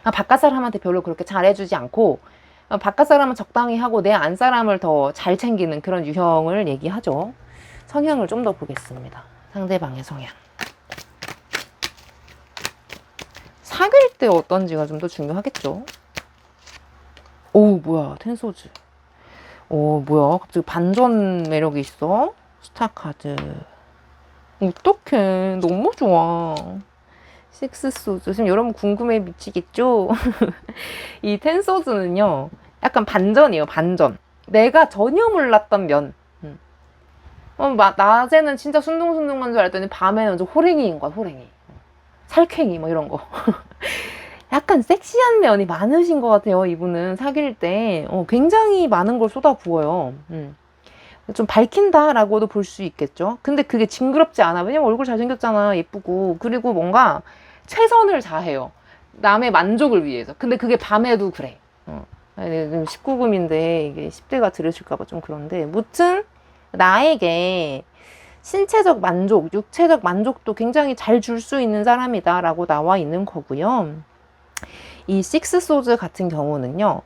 바깥 사람한테 별로 그렇게 잘해주지 않고 바깥 사람은 적당히 하고 내 안 사람을 더 잘 챙기는 그런 유형을 얘기하죠. 성향을 좀 더 보겠습니다. 상대방의 성향. 사귈 때 어떤지가 좀 더 중요하겠죠. 뭐야, 텐소즈. 뭐야, 갑자기 반전 매력이 있어. 스타카드. 어떡해. 너무 좋아. 식스 소즈. 지금 여러분 궁금해 미치겠죠? 이 텐 소즈는요, 약간 반전이에요, 반전. 내가 전혀 몰랐던 면. 낮에는 진짜 순둥순둥한 줄 알았더니 밤에는 좀 호랭이인 거야, 호랭이. 살쾡이, 뭐 이런 거. 약간 섹시한 면이 많으신 것 같아요, 이분은. 사귈 때. 굉장히 많은 걸 쏟아 부어요. 좀 밝힌다라고도 볼 수 있겠죠. 근데 그게 징그럽지 않아. 왜냐면 얼굴 잘생겼잖아, 예쁘고. 그리고 뭔가 최선을 다해요. 남의 만족을 위해서. 근데 그게 밤에도 그래. 지금 19금인데 이게 10대가 들으실까봐 좀 그런데, 무튼 나에게 신체적 만족, 육체적 만족도 굉장히 잘 줄 수 있는 사람이다 라고 나와 있는 거고요. 이 식스 소즈 같은 경우는요,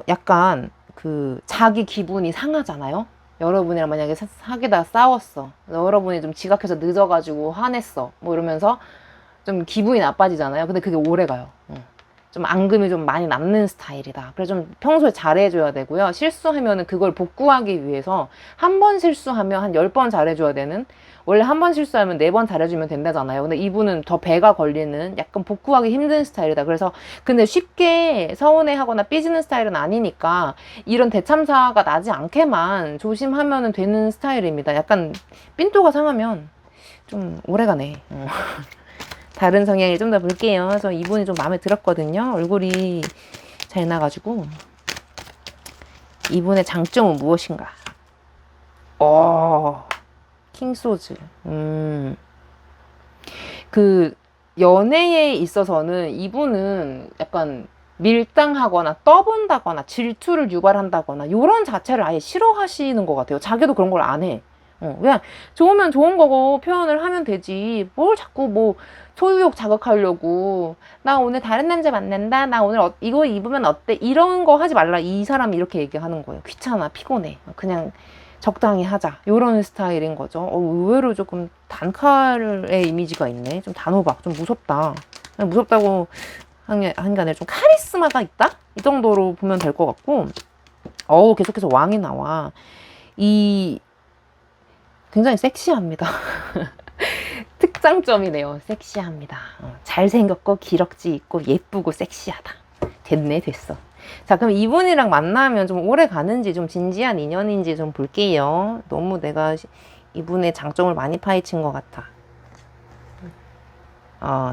약간 그 자기 기분이 상하잖아요. 여러분이랑 만약에 사귀다가 싸웠어. 여러분이 좀 지각해서 늦어가지고 화냈어. 뭐 이러면서 좀 기분이 나빠지잖아요. 근데 그게 오래 가요. 좀 앙금이 좀 많이 남는 스타일이다. 그래서 좀 평소에 잘해줘야 되고요. 실수하면은 그걸 복구하기 위해서 한 번 실수하면 한 10번 잘해줘야 되는, 원래 한 번 실수하면 4번 잘해주면 된다잖아요. 근데 이분은 더 배가 걸리는 약간 복구하기 힘든 스타일이다. 그래서 근데 쉽게 서운해하거나 삐지는 스타일은 아니니까 이런 대참사가 나지 않게만 조심하면 되는 스타일입니다. 약간 삔또가 상하면 좀 오래가네. 다른 성향을 좀 더 볼게요. 저 이분이 좀 마음에 들었거든요. 얼굴이 잘 나가지고. 이분의 장점은 무엇인가? 킹소즈. 그 연애에 있어서는 이분은 약간 밀당하거나 떠본다거나 질투를 유발한다거나 요런 자체를 아예 싫어하시는 것 같아요. 자기도 그런 걸 안 해. 그냥 좋으면 좋은 거고 표현을 하면 되지. 뭘 자꾸 뭐 소유욕 자극하려고, 나 오늘 다른 남자 만난다, 나 오늘 이거 입으면 어때, 이런 거 하지 말라. 이 사람이 이렇게 얘기하는 거예요. 귀찮아, 피곤해, 그냥 적당히 하자, 요런 스타일인 거죠. 의외로 조금 단칼의 이미지가 있네. 좀 단호박, 좀 무섭다. 무섭다고 한 게 아니라 좀 카리스마가 있다? 이 정도로 보면 될 것 같고. 계속해서 왕이 나와. 굉장히 섹시합니다. 특장점이네요. 섹시합니다. 잘생겼고 기럭지 있고 예쁘고 섹시하다. 됐어. 자, 그럼 이분이랑 만나면 좀 오래 가는지, 좀 진지한 인연인지 좀 볼게요. 너무 내가 이분의 장점을 많이 파헤친 것 같아.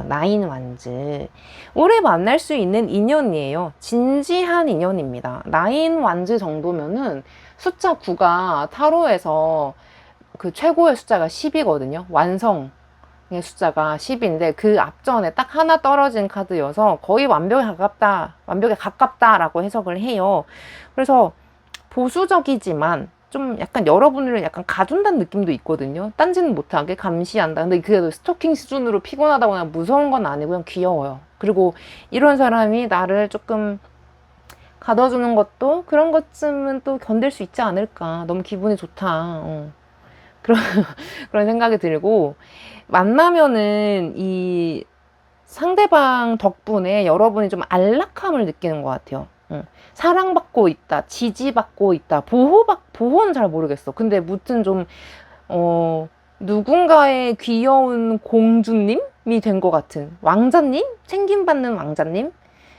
나인 완즈. 오래 만날 수 있는 인연이에요. 진지한 인연입니다. 나인 완즈 정도면은 숫자 9가 타로에서 그 최고의 숫자가 10이거든요. 완성의 숫자가 10인데 그 앞전에 딱 하나 떨어진 카드여서 거의 완벽에 가깝다라고 해석을 해요. 그래서 보수적이지만 좀 약간 여러분을 약간 가둔다는 느낌도 있거든요. 딴지는 못하게 감시한다. 근데 그게 스토킹 수준으로 피곤하다거나 무서운 건 아니고 그냥 귀여워요. 그리고 이런 사람이 나를 조금 가둬주는 것도 그런 것쯤은 또 견딜 수 있지 않을까. 너무 기분이 좋다. 그런 생각이 들고, 만나면은 이 상대방 덕분에 여러분이 좀 안락함을 느끼는 것 같아요. 사랑받고 있다, 지지받고 있다, 보호는 잘 모르겠어. 근데 무튼 좀, 누군가의 귀여운 공주님이 된 것 같은, 왕자님? 챙김받는 왕자님?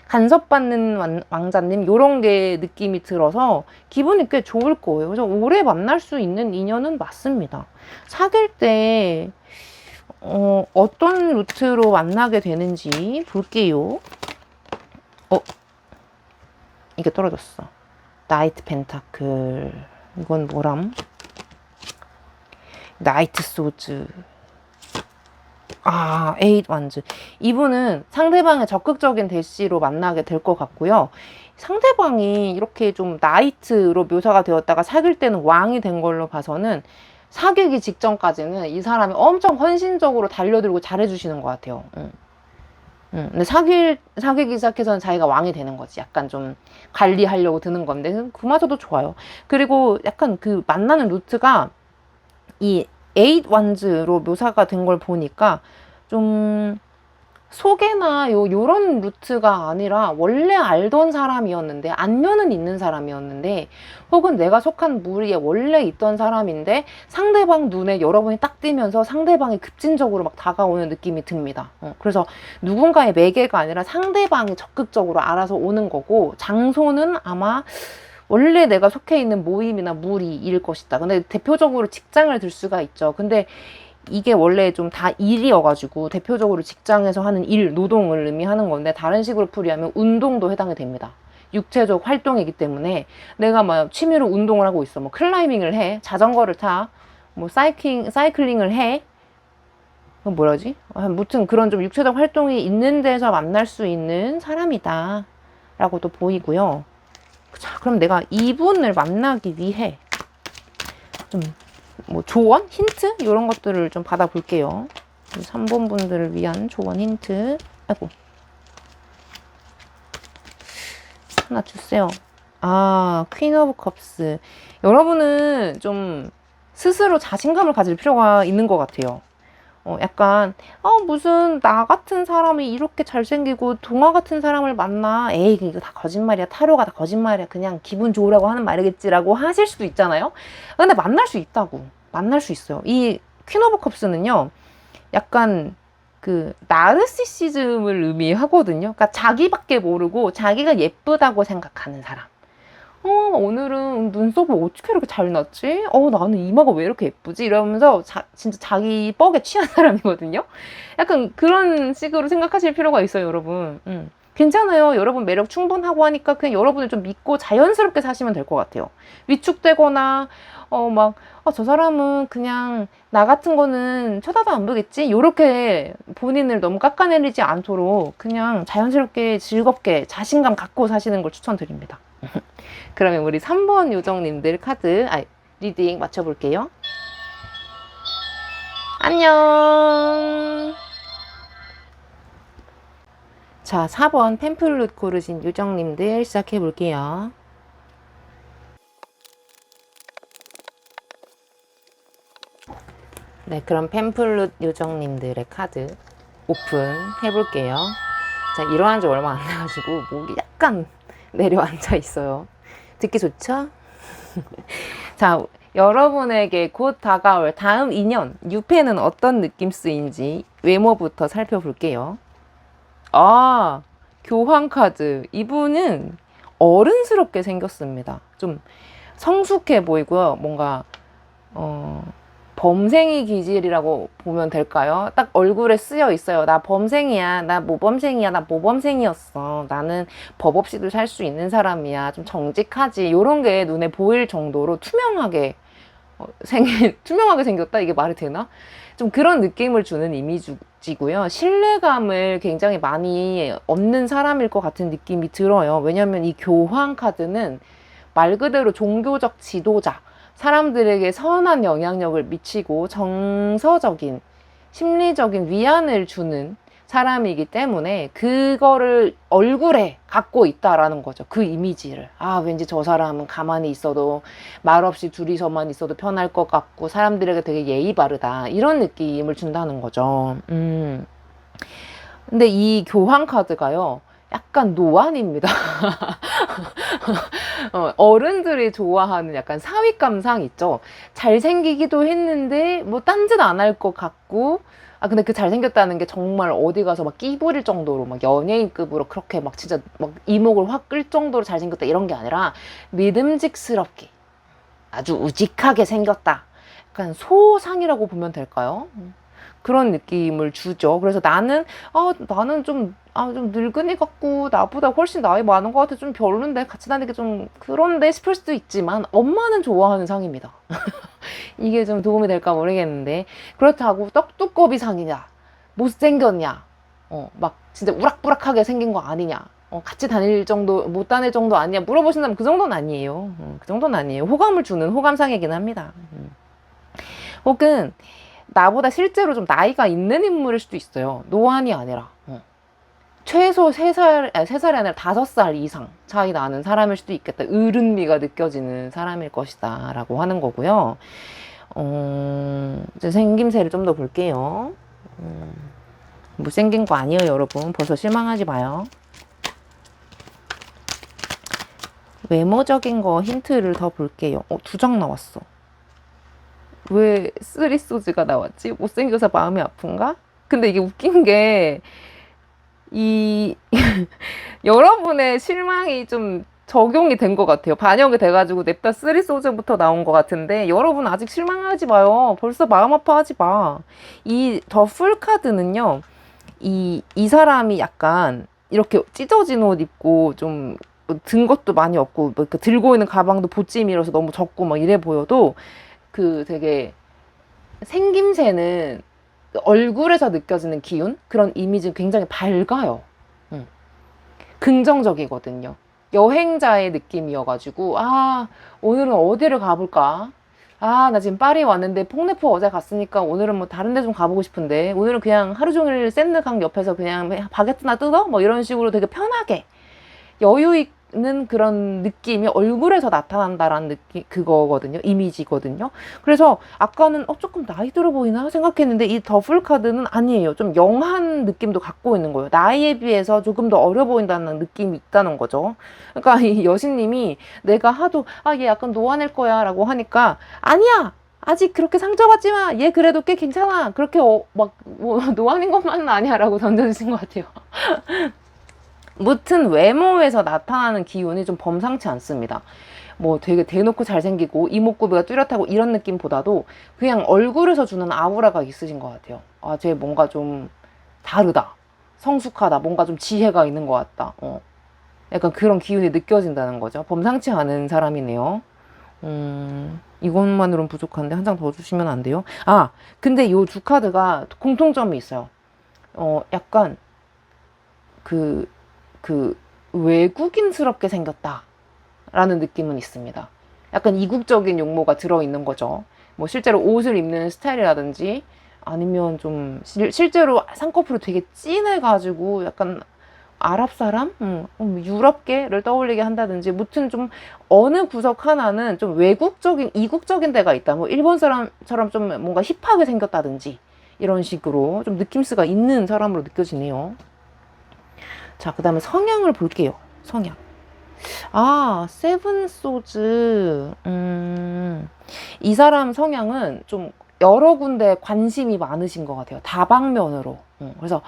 간섭받는 왕자님, 요런 게 느낌이 들어서 기분이 꽤 좋을 거예요. 그래서 오래 만날 수 있는 인연은 맞습니다. 사귈 때 어떤 루트로 만나게 되는지 볼게요. 이게 떨어졌어. 나이트 펜타클. 이건 뭐람? 나이트 소즈. 에잇 완즈. 이분은 상대방의 적극적인 대시로 만나게 될 것 같고요. 상대방이 이렇게 좀 나이트로 묘사가 되었다가 사귈 때는 왕이 된 걸로 봐서는 사귀기 직전까지는 이 사람이 엄청 헌신적으로 달려들고 잘해주시는 것 같아요. 근데 사귀기 시작해서는 자기가 왕이 되는 거지. 약간 좀 관리하려고 드는 건데 그마저도 좋아요. 그리고 약간 그 만나는 루트가 이 에잇 완즈로 묘사가 된 걸 보니까 좀 소개나 요런 루트가 아니라 원래 알던 사람이었는데 안면은 있는 사람이었는데 혹은 내가 속한 무리에 원래 있던 사람인데 상대방 눈에 여러분이 딱 띄면서 상대방이 급진적으로 막 다가오는 느낌이 듭니다. 그래서 누군가의 매개가 아니라 상대방이 적극적으로 알아서 오는 거고 장소는 아마 원래 내가 속해 있는 모임이나 무리일 것이다. 근데 대표적으로 직장을 들 수가 있죠. 근데 이게 원래 좀 다 일이어가지고 대표적으로 직장에서 하는 일, 노동을 의미하는 건데 다른 식으로 풀이하면 운동도 해당이 됩니다. 육체적 활동이기 때문에 내가 막 취미로 운동을 하고 있어. 뭐 클라이밍을 해, 자전거를 타, 뭐 사이클링을 해. 그건 뭐라지? 아무튼 그런 좀 육체적 활동이 있는 데서 만날 수 있는 사람이다. 라고도 보이고요. 자, 그럼 내가 이분을 만나기 위해 좀 뭐 조언? 힌트? 이런 것들을 좀 받아볼게요. 3번 분들을 위한 조언 힌트. 아이고. 하나 주세요. 아, 퀸 오브 컵스. 여러분은 좀 스스로 자신감을 가질 필요가 있는 것 같아요. 약간 무슨 나 같은 사람이 이렇게 잘생기고 동화 같은 사람을 만나. 에이, 이거 다 거짓말이야. 타로가 다 거짓말이야. 그냥 기분 좋으라고 하는 말이겠지라고 하실 수도 있잖아요. 근데 만날 수 있다고. 만날 수 있어요. 이 퀸 오브 컵스는요. 약간 그 나르시시즘을 의미하거든요. 그러니까 자기밖에 모르고 자기가 예쁘다고 생각하는 사람. 오늘은 눈썹을 어떻게 이렇게 잘 났지? 나는 이마가 왜 이렇게 예쁘지? 이러면서 진짜 자기 뻑에 취한 사람이거든요. 약간 그런 식으로 생각하실 필요가 있어요, 여러분. 괜찮아요. 여러분 매력 충분하고 하니까 그냥 여러분을 좀 믿고 자연스럽게 사시면 될 것 같아요. 위축되거나, 저 사람은 그냥 나 같은 거는 쳐다도 안 보겠지? 요렇게 본인을 너무 깎아내리지 않도록 그냥 자연스럽게 즐겁게 자신감 갖고 사시는 걸 추천드립니다. 그러면 우리 3번 요정님들 카드, 리딩 맞춰볼게요. 안녕. 자, 4번 팸플룻 고르신 요정님들 시작해볼게요. 네, 그럼 팸플룻 요정님들의 카드 오픈 해볼게요. 자, 일어난 지 얼마 안 돼가지고 목이 약간 내려앉아 있어요. 듣기 좋죠? 자, 여러분에게 곧 다가올 다음 인연, 유패는 어떤 느낌쓰인지 외모부터 살펴볼게요. 교황 카드. 이분은 어른스럽게 생겼습니다. 좀 성숙해 보이고요. 뭔가, 범생이 기질이라고 보면 될까요? 딱 얼굴에 쓰여 있어요. 나 범생이야. 나 모범생이야. 나 모범생이었어. 나는 법 없이도 살 수 있는 사람이야. 좀 정직하지. 요런 게 눈에 보일 정도로 투명하게 투명하게 생겼다? 이게 말이 되나? 좀 그런 느낌을 주는 이미지고요. 신뢰감을 굉장히 많이 얻는 사람일 것 같은 느낌이 들어요. 왜냐면 이 교황 카드는 말 그대로 종교적 지도자, 사람들에게 선한 영향력을 미치고 정서적인, 심리적인 위안을 주는 사람이기 때문에 그거를 얼굴에 갖고 있다라는 거죠. 그 이미지를. 왠지 저 사람은 가만히 있어도 말없이 둘이서만 있어도 편할 것 같고 사람들에게 되게 예의 바르다. 이런 느낌을 준다는 거죠. 근데 이 교황 카드가요. 약간 노안입니다. 어른들이 좋아하는 약간 사윗감상 있죠. 잘생기기도 했는데 뭐 딴짓 안 할 것 같고 근데 그 잘생겼다는 게 정말 어디 가서 막 끼 부릴 정도로 막 연예인급으로 그렇게 막 진짜 막 이목을 확 끌 정도로 잘생겼다 이런 게 아니라 믿음직스럽게 아주 우직하게 생겼다. 약간 소상이라고 보면 될까요? 그런 느낌을 주죠. 그래서 나는 좀 늙은이 같고 나보다 훨씬 나이 많은 것 같아 좀 별론데 같이 다니기 좀 그런데 싶을 수도 있지만 엄마는 좋아하는 상입니다. 이게 좀 도움이 될까 모르겠는데 그렇다고 떡두꺼비 상이냐 못생겼냐 막 진짜 우락부락하게 생긴 거 아니냐 같이 다닐 정도 못 다닐 정도 아니냐 물어보신다면 그 정도는 아니에요. 그 정도는 아니에요. 호감을 주는 호감상이긴 합니다. 혹은 나보다 실제로 좀 나이가 있는 인물일 수도 있어요. 노안이 아니라 최소 3살이 아니라 5살 이상 차이 나는 사람일 수도 있겠다. 어른미가 느껴지는 사람일 것이다 라고 하는 거고요. 이제 생김새를 좀 더 볼게요. 못생긴 거 아니에요, 여러분. 벌써 실망하지 마요. 외모적인 거 힌트를 더 볼게요. 2장 나왔어. 왜 쓰리소즈가 나왔지? 못생겨서 마음이 아픈가? 근데 이게 웃긴 게, 여러분의 실망이 좀 적용이 된 것 같아요. 반영이 돼가지고 냅다 쓰리소즈부터 나온 것 같은데, 여러분 아직 실망하지 마요. 벌써 마음 아파하지 마. 이 더 풀카드는요, 이 사람이 약간 이렇게 찢어진 옷 입고 좀 든 것도 많이 없고, 뭐 들고 있는 가방도 보찜이라서 너무 적고 막 이래 보여도, 되게 생김새는 얼굴에서 느껴지는 기운? 그런 이미지는 굉장히 밝아요. 긍정적이거든요. 여행자의 느낌이어가지고, 오늘은 어디를 가볼까? 나 지금 파리 왔는데 퐁네프 어제 갔으니까 오늘은 뭐 다른 데 좀 가보고 싶은데, 오늘은 그냥 하루 종일 샌드강 옆에서 그냥 바게트나 뜯어? 뭐 이런 식으로 되게 편하게 여유 있는 그런 느낌이 얼굴에서 나타난다라는 느낌, 그거거든요. 이미지거든요. 그래서 아까는 조금 나이 들어 보이나 생각했는데, 이 더풀 카드는 아니에요. 좀 영한 느낌도 갖고 있는 거예요. 나이에 비해서 조금 더 어려 보인다는 느낌이 있다는 거죠. 그러니까 이 여신님이 내가 하도 얘 약간 노안일 거야 라고 하니까, 아니야, 아직 그렇게 상처받지 마, 얘 그래도 꽤 괜찮아, 그렇게 노안인 것만은 아니야 라고 던져주신 것 같아요. 무튼 외모에서 나타나는 기운이 좀 범상치 않습니다. 뭐 되게 대놓고 잘생기고 이목구비가 뚜렷하고 이런 느낌보다도 그냥 얼굴에서 주는 아우라가 있으신 것 같아요. 쟤 뭔가 좀 다르다, 성숙하다, 뭔가 좀 지혜가 있는 것 같다. 약간 그런 기운이 느껴진다는 거죠. 범상치 않은 사람이네요. 이것만으로는 부족한데 한 장 더 주시면 안 돼요? 근데 요 두 카드가 공통점이 있어요. 약간 외국인스럽게 생겼다 라는 느낌은 있습니다. 약간 이국적인 용모가 들어있는 거죠. 뭐 실제로 옷을 입는 스타일이라든지, 아니면 좀 실제로 쌍꺼풀이 되게 진해가지고 약간 아랍 사람? 유럽계를 떠올리게 한다든지, 무튼 좀 어느 구석 하나는 좀 외국적인, 이국적인 데가 있다. 뭐 일본 사람처럼 좀 뭔가 힙하게 생겼다든지, 이런 식으로 좀 느낌스가 있는 사람으로 느껴지네요. 자, 그 다음에 성향을 볼게요. 성향. 세븐 소즈. 이 사람 성향은 좀 여러 군데 관심이 많으신 것 같아요. 다방면으로. 그래서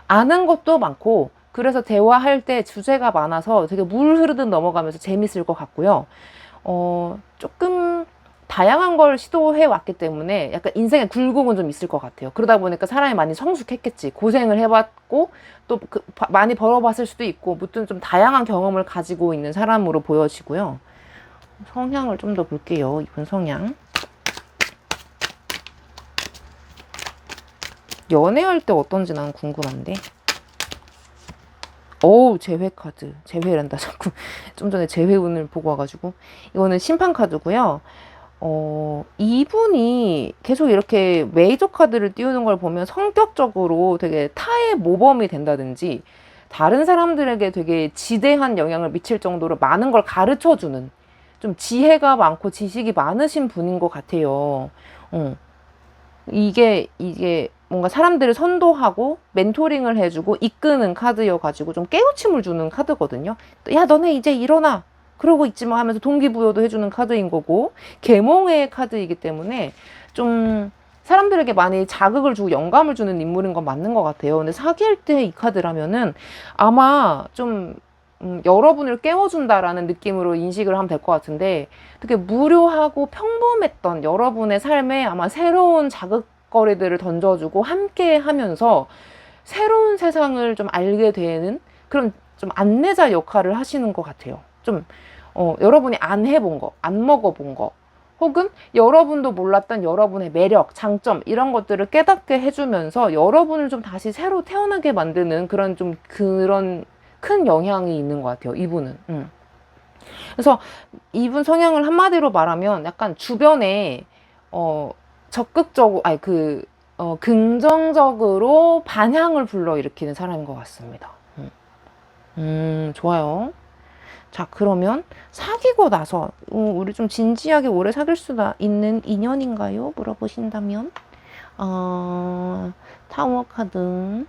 아는 것도 많고, 그래서 대화할 때 주제가 많아서 되게 물 흐르듯 넘어가면서 재밌을 것 같고요. 조금 다양한 걸 시도해 왔기 때문에 약간 인생의 굴곡은 좀 있을 것 같아요. 그러다 보니까 사람이 많이 성숙했겠지. 고생을 해봤고, 또 많이 벌어봤을 수도 있고, 무튼 좀 다양한 경험을 가지고 있는 사람으로 보여지고요. 성향을 좀 더 볼게요. 이분 성향. 연애할 때 어떤지 난 궁금한데. 재회 카드. 재회란다, 자꾸. 좀 전에 재회 운을 보고 와가지고. 이거는 심판 카드고요. 이분이 계속 이렇게 메이저 카드를 띄우는 걸 보면 성격적으로 되게 타의 모범이 된다든지, 다른 사람들에게 되게 지대한 영향을 미칠 정도로 많은 걸 가르쳐주는, 좀 지혜가 많고 지식이 많으신 분인 것 같아요. 이게 뭔가 사람들을 선도하고 멘토링을 해주고 이끄는 카드여가지고 좀 깨우침을 주는 카드거든요. 야, 너네 이제 일어나, 그러고 있지 마 하면서 동기부여도 해주는 카드인 거고, 계몽의 카드이기 때문에 좀 사람들에게 많이 자극을 주고 영감을 주는 인물인 건 맞는 것 같아요. 근데 사귈 때 이 카드라면은 아마 좀 여러분을 깨워준다라는 느낌으로 인식을 하면 될 것 같은데, 되게 무료하고 평범했던 여러분의 삶에 아마 새로운 자극거리들을 던져주고 함께 하면서 새로운 세상을 좀 알게 되는 그런 좀 안내자 역할을 하시는 것 같아요. 좀 여러분이 안 해본 거, 안 먹어본 거, 혹은 여러분도 몰랐던 여러분의 매력, 장점, 이런 것들을 깨닫게 해주면서 여러분을 좀 다시 새로 태어나게 만드는 그런 큰 영향이 있는 것 같아요, 이분은. 그래서 이분 성향을 한마디로 말하면 약간 주변에 적극적으로, 긍정적으로 반향을 불러일으키는 사람인 것 같습니다. 좋아요. 자, 그러면 사귀고 나서 우리 좀 진지하게 오래 사귈 수 있는 인연인가요? 물어보신다면 타워 카드.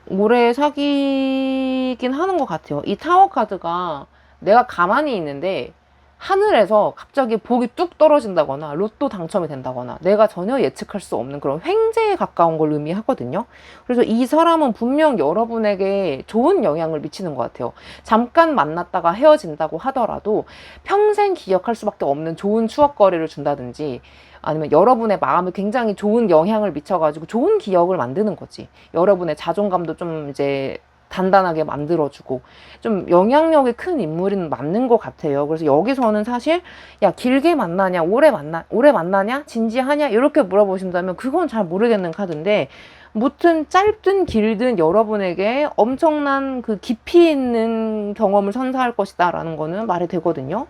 오래 사귀긴 하는 것 같아요. 이 타워 카드가 내가 가만히 있는데 하늘에서 갑자기 복이 뚝 떨어진다거나 로또 당첨이 된다거나 내가 전혀 예측할 수 없는 그런 횡재에 가까운 걸 의미하거든요. 그래서 이 사람은 분명 여러분에게 좋은 영향을 미치는 것 같아요. 잠깐 만났다가 헤어진다고 하더라도 평생 기억할 수밖에 없는 좋은 추억거리를 준다든지 아니면 여러분의 마음에 굉장히 좋은 영향을 미쳐가지고 좋은 기억을 만드는 거지. 여러분의 자존감도 좀 이제 단단하게 만들어주고 좀 영향력이 큰 인물은 맞는 것 같아요. 그래서 여기서는 사실 야 길게 만나냐 오래 만나냐 진지하냐 이렇게 물어보신다면 그건 잘 모르겠는 카드인데 무튼 짧든 길든 여러분에게 엄청난 그 깊이 있는 경험을 선사할 것이다 라는 거는 말이 되거든요.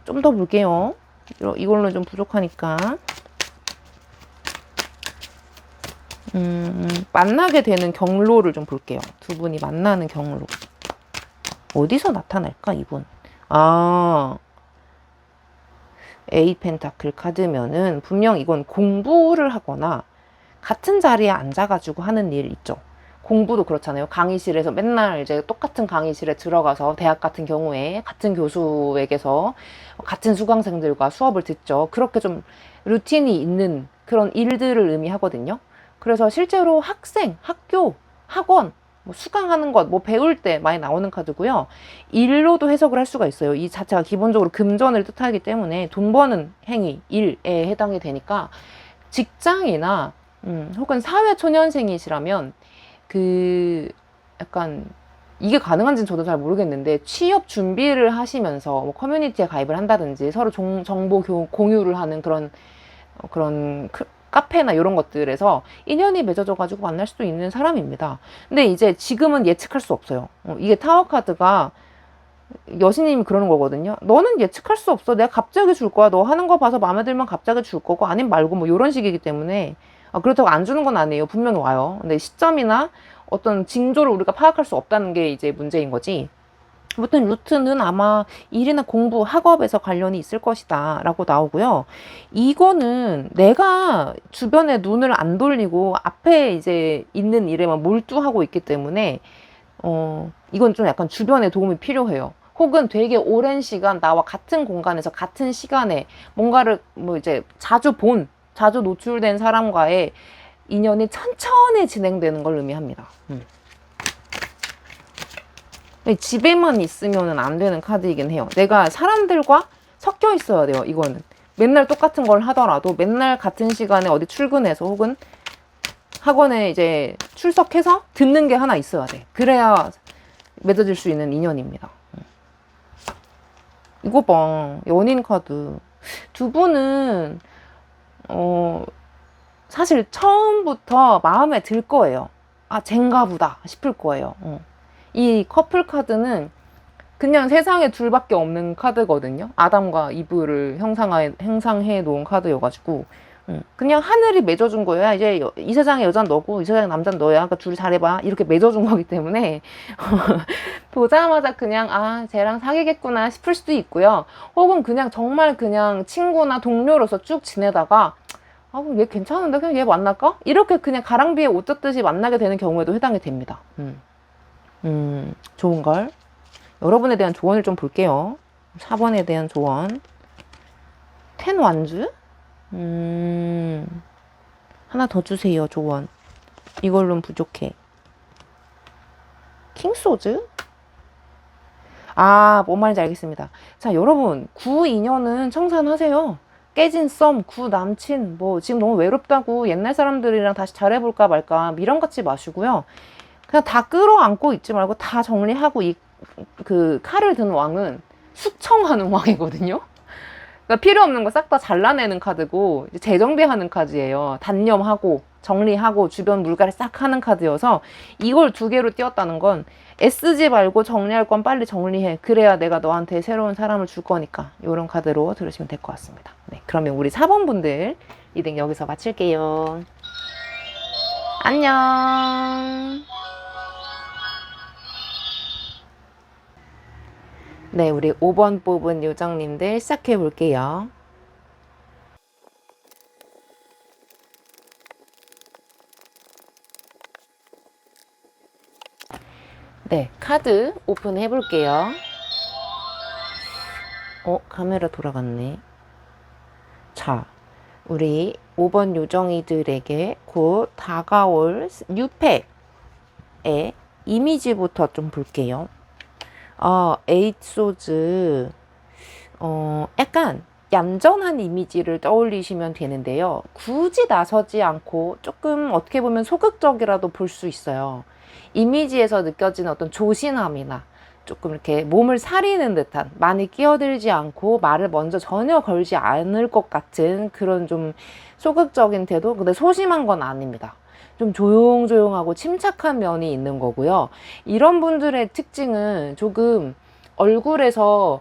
좀 더 볼게요. 이걸로 좀 부족하니까 만나게 되는 경로를 좀 볼게요. 두 분이 만나는 경로. 어디서 나타날까, 이분? 아, 에이 펜타클 카드면은 분명 이건 공부를 하거나 같은 자리에 앉아가지고 하는 일 있죠. 공부도 그렇잖아요. 강의실에서 맨날 이제 똑같은 강의실에 들어가서 대학 같은 경우에 같은 교수에게서 같은 수강생들과 수업을 듣죠. 그렇게 좀 루틴이 있는 그런 일들을 의미하거든요. 그래서 실제로 학생, 학교, 학원, 뭐 수강하는 것, 뭐 배울 때 많이 나오는 카드고요. 일로도 해석을 할 수가 있어요. 이 자체가 기본적으로 금전을 뜻하기 때문에 돈 버는 행위, 일에 해당이 되니까 직장이나 혹은 사회초년생이시라면 그 약간 이게 가능한지는 저도 잘 모르겠는데 취업 준비를 하시면서 뭐 커뮤니티에 가입을 한다든지 서로 정보 공유를 하는 그런 카페나 이런 것들에서 인연이 맺어져 가지고 만날 수도 있는 사람입니다. 근데 이제 지금은 예측할 수 없어요. 이게 타워 카드가 여신님이 그러는 거거든요. 너는 예측할 수 없어. 내가 갑자기 줄 거야. 너 하는 거 봐서 마음에 들면 갑자기 줄 거고 아니면 말고 뭐 이런 식이기 때문에 그렇다고 안 주는 건 아니에요. 분명히 와요. 근데 시점이나 어떤 징조를 우리가 파악할 수 없다는 게 이제 문제인 거지. 아무튼 루트는 아마 일이나 공부, 학업에서 관련이 있을 것이다 라고 나오고요. 이거는 내가 주변에 눈을 안 돌리고 앞에 이제 있는 일에만 몰두하고 있기 때문에 이건 좀 약간 주변에 도움이 필요해요. 혹은 되게 오랜 시간 나와 같은 공간에서 같은 시간에 뭔가를 뭐 이제 자주 노출된 사람과의 인연이 천천히 진행되는 걸 의미합니다. 집에만 있으면 안 되는 카드이긴 해요. 내가 사람들과 섞여 있어야 돼요. 이거는 맨날 똑같은 걸 하더라도 맨날 같은 시간에 어디 출근해서 혹은 학원에 이제 출석해서 듣는 게 하나 있어야 돼. 그래야 맺어질 수 있는 인연입니다. 이거 봐. 연인 카드. 두 분은 사실 처음부터 마음에 들 거예요. 아, 쟨가 보다 싶을 거예요. 이 커플 카드는 그냥 세상에 둘밖에 없는 카드거든요. 아담과 이브를 형상해 놓은 카드여가지고 그냥 하늘이 맺어준 거야. 이제 이 세상의 여자는 너고 이 세상의 남자는 너야. 그러니까 둘이 잘해봐. 이렇게 맺어준 거기 때문에 보자마자 그냥 아 쟤랑 사귀겠구나 싶을 수도 있고요. 혹은 그냥 정말 그냥 친구나 동료로서 쭉 지내다가 아 그럼 얘 괜찮은데 그냥 얘 만날까? 이렇게 그냥 가랑비에 옷 젖듯이 만나게 되는 경우에도 해당이 됩니다. 좋은걸? 여러분에 대한 조언을 좀 볼게요. 4번에 대한 조언. 텐 완주? 하나 더 주세요, 조언. 이걸로는 부족해. 킹소즈? 아, 뭔 말인지 알겠습니다. 자, 여러분, 구 인연은 청산하세요. 깨진 썸, 구 남친, 뭐, 지금 너무 외롭다고 옛날 사람들이랑 다시 잘해볼까 말까 미련 갖지 마시고요. 그냥 다 끌어안고 있지 말고 다 정리하고 그 칼을 든 왕은 숙청하는 왕이거든요. 그러니까 필요 없는 거 싹 다 잘라내는 카드고 이제 재정비하는 카드예요. 단념하고 정리하고 주변 물갈이 싹 하는 카드여서 이걸 두 개로 띄웠다는 건 애쓰지 말고 정리할 건 빨리 정리해. 그래야 내가 너한테 새로운 사람을 줄 거니까. 이런 카드로 들으시면 될 것 같습니다. 네, 그러면 우리 4번 분들 리딩 여기서 마칠게요. 안녕. 네, 우리 5번 뽑은 요정님들 시작해 볼게요. 네, 카드 오픈해 볼게요. 카메라 돌아갔네. 자, 우리 5번 요정이들에게 곧 다가올 뉴팩의 이미지부터 좀 볼게요. 에잇 소즈, 약간 얌전한 이미지를 떠올리시면 되는데요. 굳이 나서지 않고 조금 어떻게 보면 소극적이라도 볼 수 있어요. 이미지에서 느껴지는 어떤 조신함이나 조금 이렇게 몸을 사리는 듯한, 많이 끼어들지 않고 말을 먼저 전혀 걸지 않을 것 같은 그런 좀 소극적인 태도? 근데 소심한 건 아닙니다. 좀 조용조용하고 침착한 면이 있는 거고요. 이런 분들의 특징은 조금 얼굴에서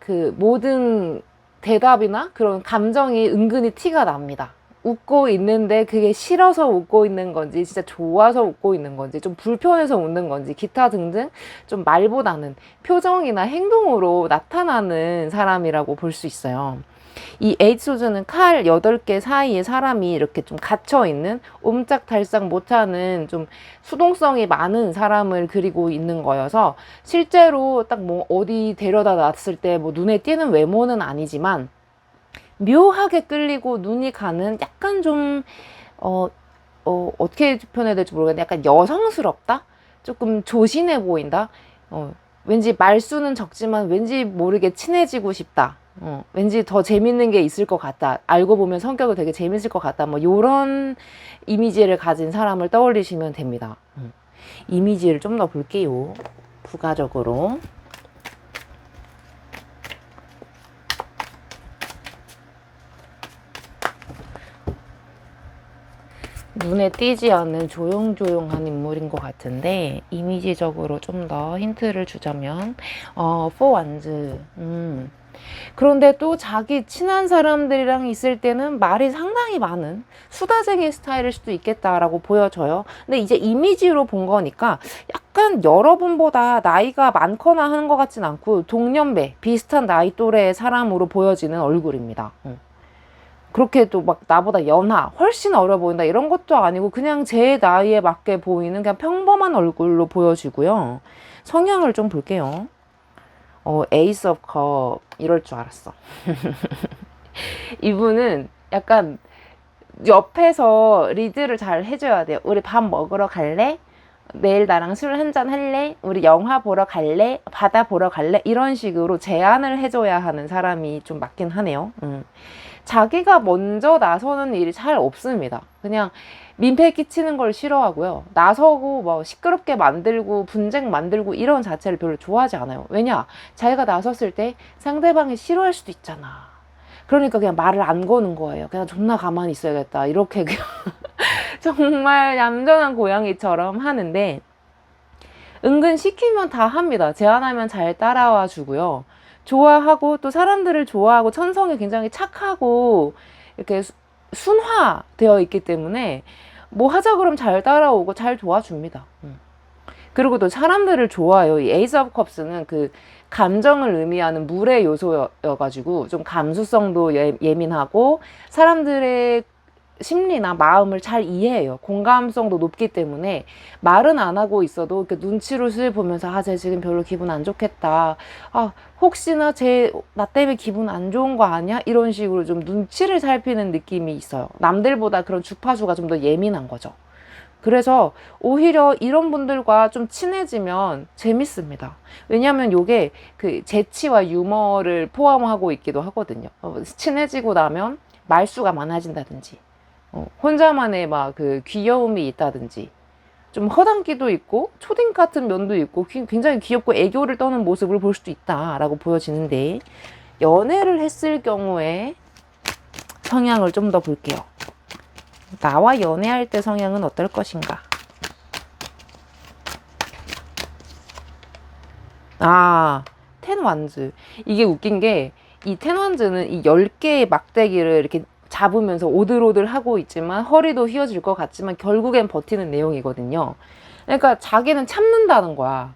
그 모든 대답이나 그런 감정이 은근히 티가 납니다. 웃고 있는데 그게 싫어서 웃고 있는 건지 진짜 좋아서 웃고 있는 건지 좀 불편해서 웃는 건지 기타 등등 좀 말보다는 표정이나 행동으로 나타나는 사람이라고 볼 수 있어요. 이 에잇 소즈는 칼 8개 사이에 사람이 이렇게 좀 갇혀있는 옴짝달싹 못하는 좀 수동성이 많은 사람을 그리고 있는 거여서 실제로 딱 뭐 어디 데려다 놨을 때 뭐 눈에 띄는 외모는 아니지만 묘하게 끌리고 눈이 가는 약간 좀 어떻게 표현해야 될지 모르겠는데 약간 여성스럽다? 조금 조신해 보인다? 왠지 말수는 적지만 왠지 모르게 친해지고 싶다. 왠지 더 재밌는 게 있을 것 같다. 알고 보면 성격이 되게 재밌을 것 같다. 뭐 요런 이미지를 가진 사람을 떠올리시면 됩니다. 이미지를 좀 더 볼게요. 부가적으로. 눈에 띄지 않는 조용조용한 인물인 것 같은데 이미지적으로 좀 더 힌트를 주자면 포 완즈. 그런데 또 자기 친한 사람들이랑 있을 때는 말이 상당히 많은 수다쟁이 스타일일 수도 있겠다라고 보여져요. 근데 이제 이미지로 본 거니까 약간 여러분보다 나이가 많거나 하는 것 같진 않고 동년배, 비슷한 나이 또래의 사람으로 보여지는 얼굴입니다. 그렇게 또 막 나보다 연하, 훨씬 어려 보인다 이런 것도 아니고 그냥 제 나이에 맞게 보이는 그냥 평범한 얼굴로 보여지고요. 성향을 좀 볼게요. 에이스 오브 컵 이럴 줄 알았어. 이분은 약간 옆에서 리드를 잘 해줘야 돼요. 우리 밥 먹으러 갈래? 내일 나랑 술 한잔 할래? 우리 영화 보러 갈래? 바다 보러 갈래? 이런 식으로 제안을 해줘야 하는 사람이 좀 맞긴 하네요. 자기가 먼저 나서는 일이 잘 없습니다. 그냥 민폐 끼치는 걸 싫어하고요. 나서고 뭐 시끄럽게 만들고 분쟁 만들고 이런 자체를 별로 좋아하지 않아요. 왜냐? 자기가 나섰을 때 상대방이 싫어할 수도 있잖아. 그러니까 그냥 말을 안 거는 거예요. 그냥 존나 가만히 있어야겠다. 이렇게 그냥 정말 얌전한 고양이처럼 하는데 은근 시키면 다 합니다. 제안하면 잘 따라와 주고요. 좋아하고 또 사람들을 좋아하고 천성이 굉장히 착하고 이렇게 순화되어 있기 때문에 뭐 하자 그러면 잘 따라오고 잘 도와줍니다. 그리고 또 사람들을 좋아해요. 이 에이스 오브 컵스는 그 감정을 의미하는 물의 요소여가지고 좀 감수성도 예민하고 사람들의 심리나 마음을 잘 이해해요. 공감성도 높기 때문에 말은 안 하고 있어도 이렇게 눈치로 슬 보면서 쟤 지금 별로 기분 안 좋겠다. 혹시나 나 때문에 기분 안 좋은 거 아니야? 이런 식으로 좀 눈치를 살피는 느낌이 있어요. 남들보다 그런 주파수가 좀 더 예민한 거죠. 그래서 오히려 이런 분들과 좀 친해지면 재밌습니다. 왜냐하면 이게 그 재치와 유머를 포함하고 있기도 하거든요. 친해지고 나면 말수가 많아진다든지 혼자만의 막 그 귀여움이 있다든지 좀 허당기도 있고 초딩 같은 면도 있고 굉장히 귀엽고 애교를 떠는 모습을 볼 수도 있다라고 보여지는데 연애를 했을 경우에 성향을 좀 더 볼게요. 나와 연애할 때 성향은 어떨 것인가? 텐 완즈. 이게 웃긴 게 이 텐 완즈는 이 10개의 막대기를 이렇게 잡으면서 오들오들 하고 있지만 허리도 휘어질 것 같지만 결국엔 버티는 내용이거든요. 그러니까 자기는 참는다는 거야.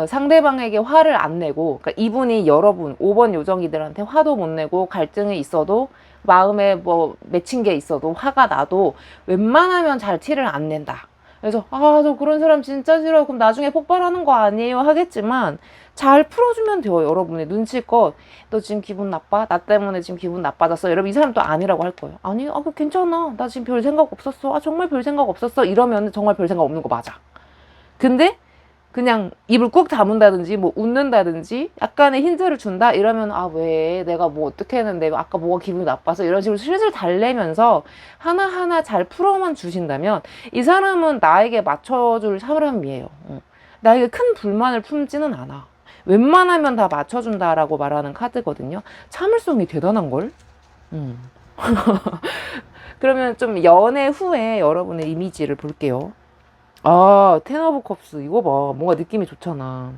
상대방에게 화를 안 내고, 그러니까 이분이 여러분 5번 요정이들한테 화도 못 내고 갈등이 있어도 마음에 뭐 맺힌 게 있어도 화가 나도 웬만하면 잘 티를 안 낸다. 그래서 저 그런 사람 진짜 싫어요. 그럼 나중에 폭발하는 거 아니에요? 하겠지만 잘 풀어주면 돼요. 여러분의 눈치껏 너 지금 기분 나빠? 나 때문에 지금 기분 나빠졌어? 여러분 이 사람 또 아니라고 할 거예요. 아니 괜찮아. 나 지금 별 생각 없었어. 정말 별 생각 없었어. 이러면 정말 별 생각 없는 거 맞아. 근데 그냥 입을 꾹 다문다든지 뭐 웃는다든지 약간의 힌트를 준다 이러면 왜 내가 뭐 어떻게 했는데 아까 뭐가 기분이 나빠서 이런 식으로 슬슬 달래면서 하나하나 잘 풀어만 주신다면 이 사람은 나에게 맞춰줄 사람이에요. 나에게 큰 불만을 품지는 않아. 웬만하면 다 맞춰준다라고 말하는 카드거든요. 참을성이 대단한걸? 그러면 좀 연애 후에 여러분의 이미지를 볼게요. 텐 오브 컵스 이거 봐. 뭔가 느낌이 좋잖아.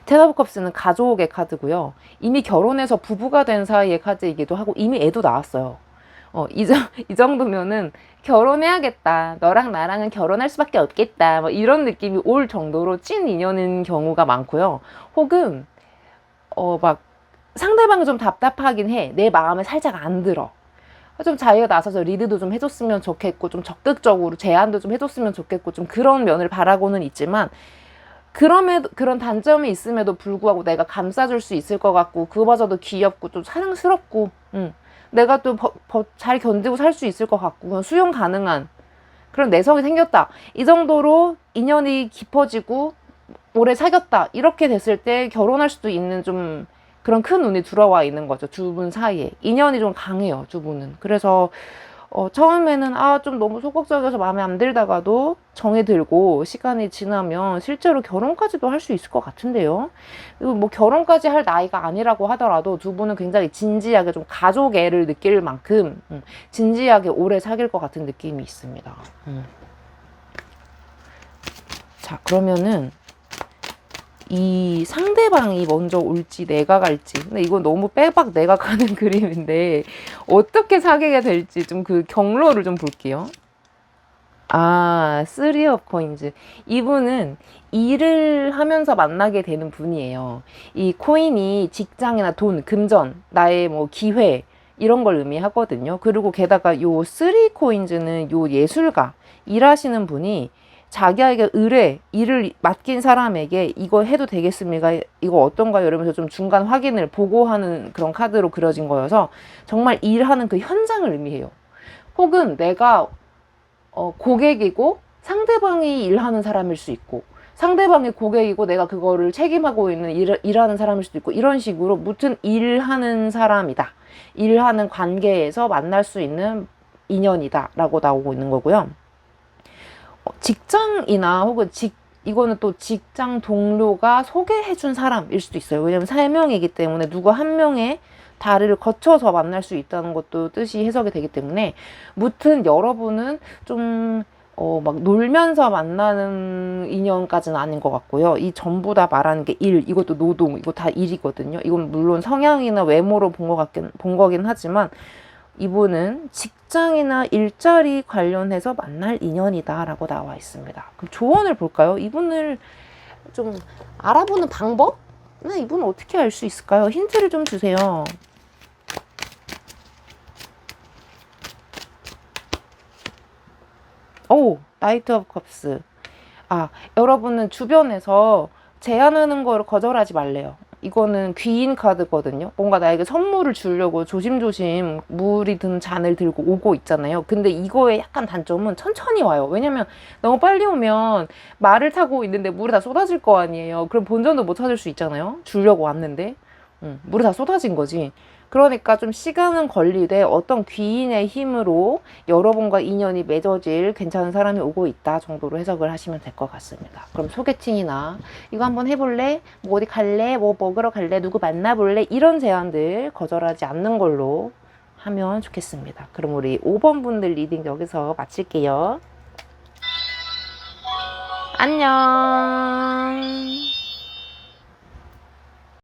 텐 오브 컵스는 가족의 카드고요. 이미 결혼해서 부부가 된 사이의 카드이기도 하고 이미 애도 나왔어요. 이 정도면은 결혼해야겠다. 너랑 나랑은 결혼할 수밖에 없겠다. 뭐 이런 느낌이 올 정도로 찐 인연인 경우가 많고요. 혹은 막 상대방이 좀 답답하긴 해. 내 마음에 살짝 안 들어. 좀 자기가 나서서 리드도 좀 해줬으면 좋겠고 좀 적극적으로 제안도 좀 해줬으면 좋겠고 좀 그런 면을 바라고는 있지만 그런 단점이 있음에도 불구하고 내가 감싸줄 수 있을 것 같고 그거마저도 귀엽고 좀 사랑스럽고 내가 또 잘 견디고 살 수 있을 것 같고 수용 가능한 그런 내성이 생겼다. 이 정도로 인연이 깊어지고 오래 사귀었다. 이렇게 됐을 때 결혼할 수도 있는 좀 그런 큰 운이 들어와 있는 거죠. 두 분 사이에. 인연이 좀 강해요. 두 분은. 그래서 처음에는 좀 너무 소극적이어서 마음에 안 들다가도 정이 들고 시간이 지나면 실제로 결혼까지도 할 수 있을 것 같은데요. 그리고 뭐 결혼까지 할 나이가 아니라고 하더라도 두 분은 굉장히 진지하게 좀 가족애를 느낄 만큼 진지하게 오래 사귈 것 같은 느낌이 있습니다. 자, 그러면은 이 상대방이 먼저 올지 내가 갈지, 근데 이건 너무 빼박 내가 가는 그림인데 어떻게 사귀게 될지 좀 그 경로를 좀 볼게요. 쓰리 업 코인즈. 이분은 일을 하면서 만나게 되는 분이에요. 이 코인이 직장이나 돈, 금전, 나의 뭐 기회 이런 걸 의미하거든요. 그리고 게다가 요 쓰리 코인즈는 요 예술가, 일하시는 분이 자기에게 일을 맡긴 사람에게 이거 해도 되겠습니까? 이거 어떤가요? 이러면서 좀 중간 확인을 보고하는 그런 카드로 그려진 거여서 정말 일하는 그 현장을 의미해요. 혹은 내가 고객이고 상대방이 일하는 사람일 수 있고 상대방이 고객이고 내가 그거를 책임하고 있는 일하는 사람일 수도 있고 이런 식으로 무튼 일하는 사람이다. 일하는 관계에서 만날 수 있는 인연이다 라고 나오고 있는 거고요. 직장이나 혹은 이거는 또 직장 동료가 소개해준 사람일 수도 있어요. 왜냐면 3명이기 때문에 누구 한 명의 다리를 거쳐서 만날 수 있다는 것도 뜻이 해석이 되기 때문에 무튼 여러분은 좀 막 놀면서 만나는 인연까지는 아닌 것 같고요. 이 전부 다 말하는 게 이것도 노동, 이거 다 일이거든요. 이건 물론 성향이나 외모로 본 거긴 하지만 이분은 직장이나 일자리 관련해서 만날 인연이다 라고 나와 있습니다. 그럼 조언을 볼까요? 이분을 좀 알아보는 방법? 이분은 어떻게 알 수 있을까요? 힌트를 좀 주세요. 나이트 오브 컵스. 여러분은 주변에서 제안하는 거를 거절하지 말래요. 이거는 귀인 카드거든요. 뭔가 나에게 선물을 주려고 조심조심 물이 든 잔을 들고 오고 있잖아요. 근데 이거의 약간 단점은 천천히 와요. 왜냐면 너무 빨리 오면 말을 타고 있는데 물이 다 쏟아질 거 아니에요. 그럼 본전도 못 찾을 수 있잖아요. 주려고 왔는데 물이 다 쏟아진 거지. 그러니까 좀 시간은 걸리되 어떤 귀인의 힘으로 여러분과 인연이 맺어질 괜찮은 사람이 오고 있다 정도로 해석을 하시면 될 것 같습니다. 그럼 소개팅이나 이거 한번 해볼래? 뭐 어디 갈래? 뭐 먹으러 갈래? 누구 만나볼래? 이런 제안들 거절하지 않는 걸로 하면 좋겠습니다. 그럼 우리 5번 분들 리딩 여기서 마칠게요. 안녕.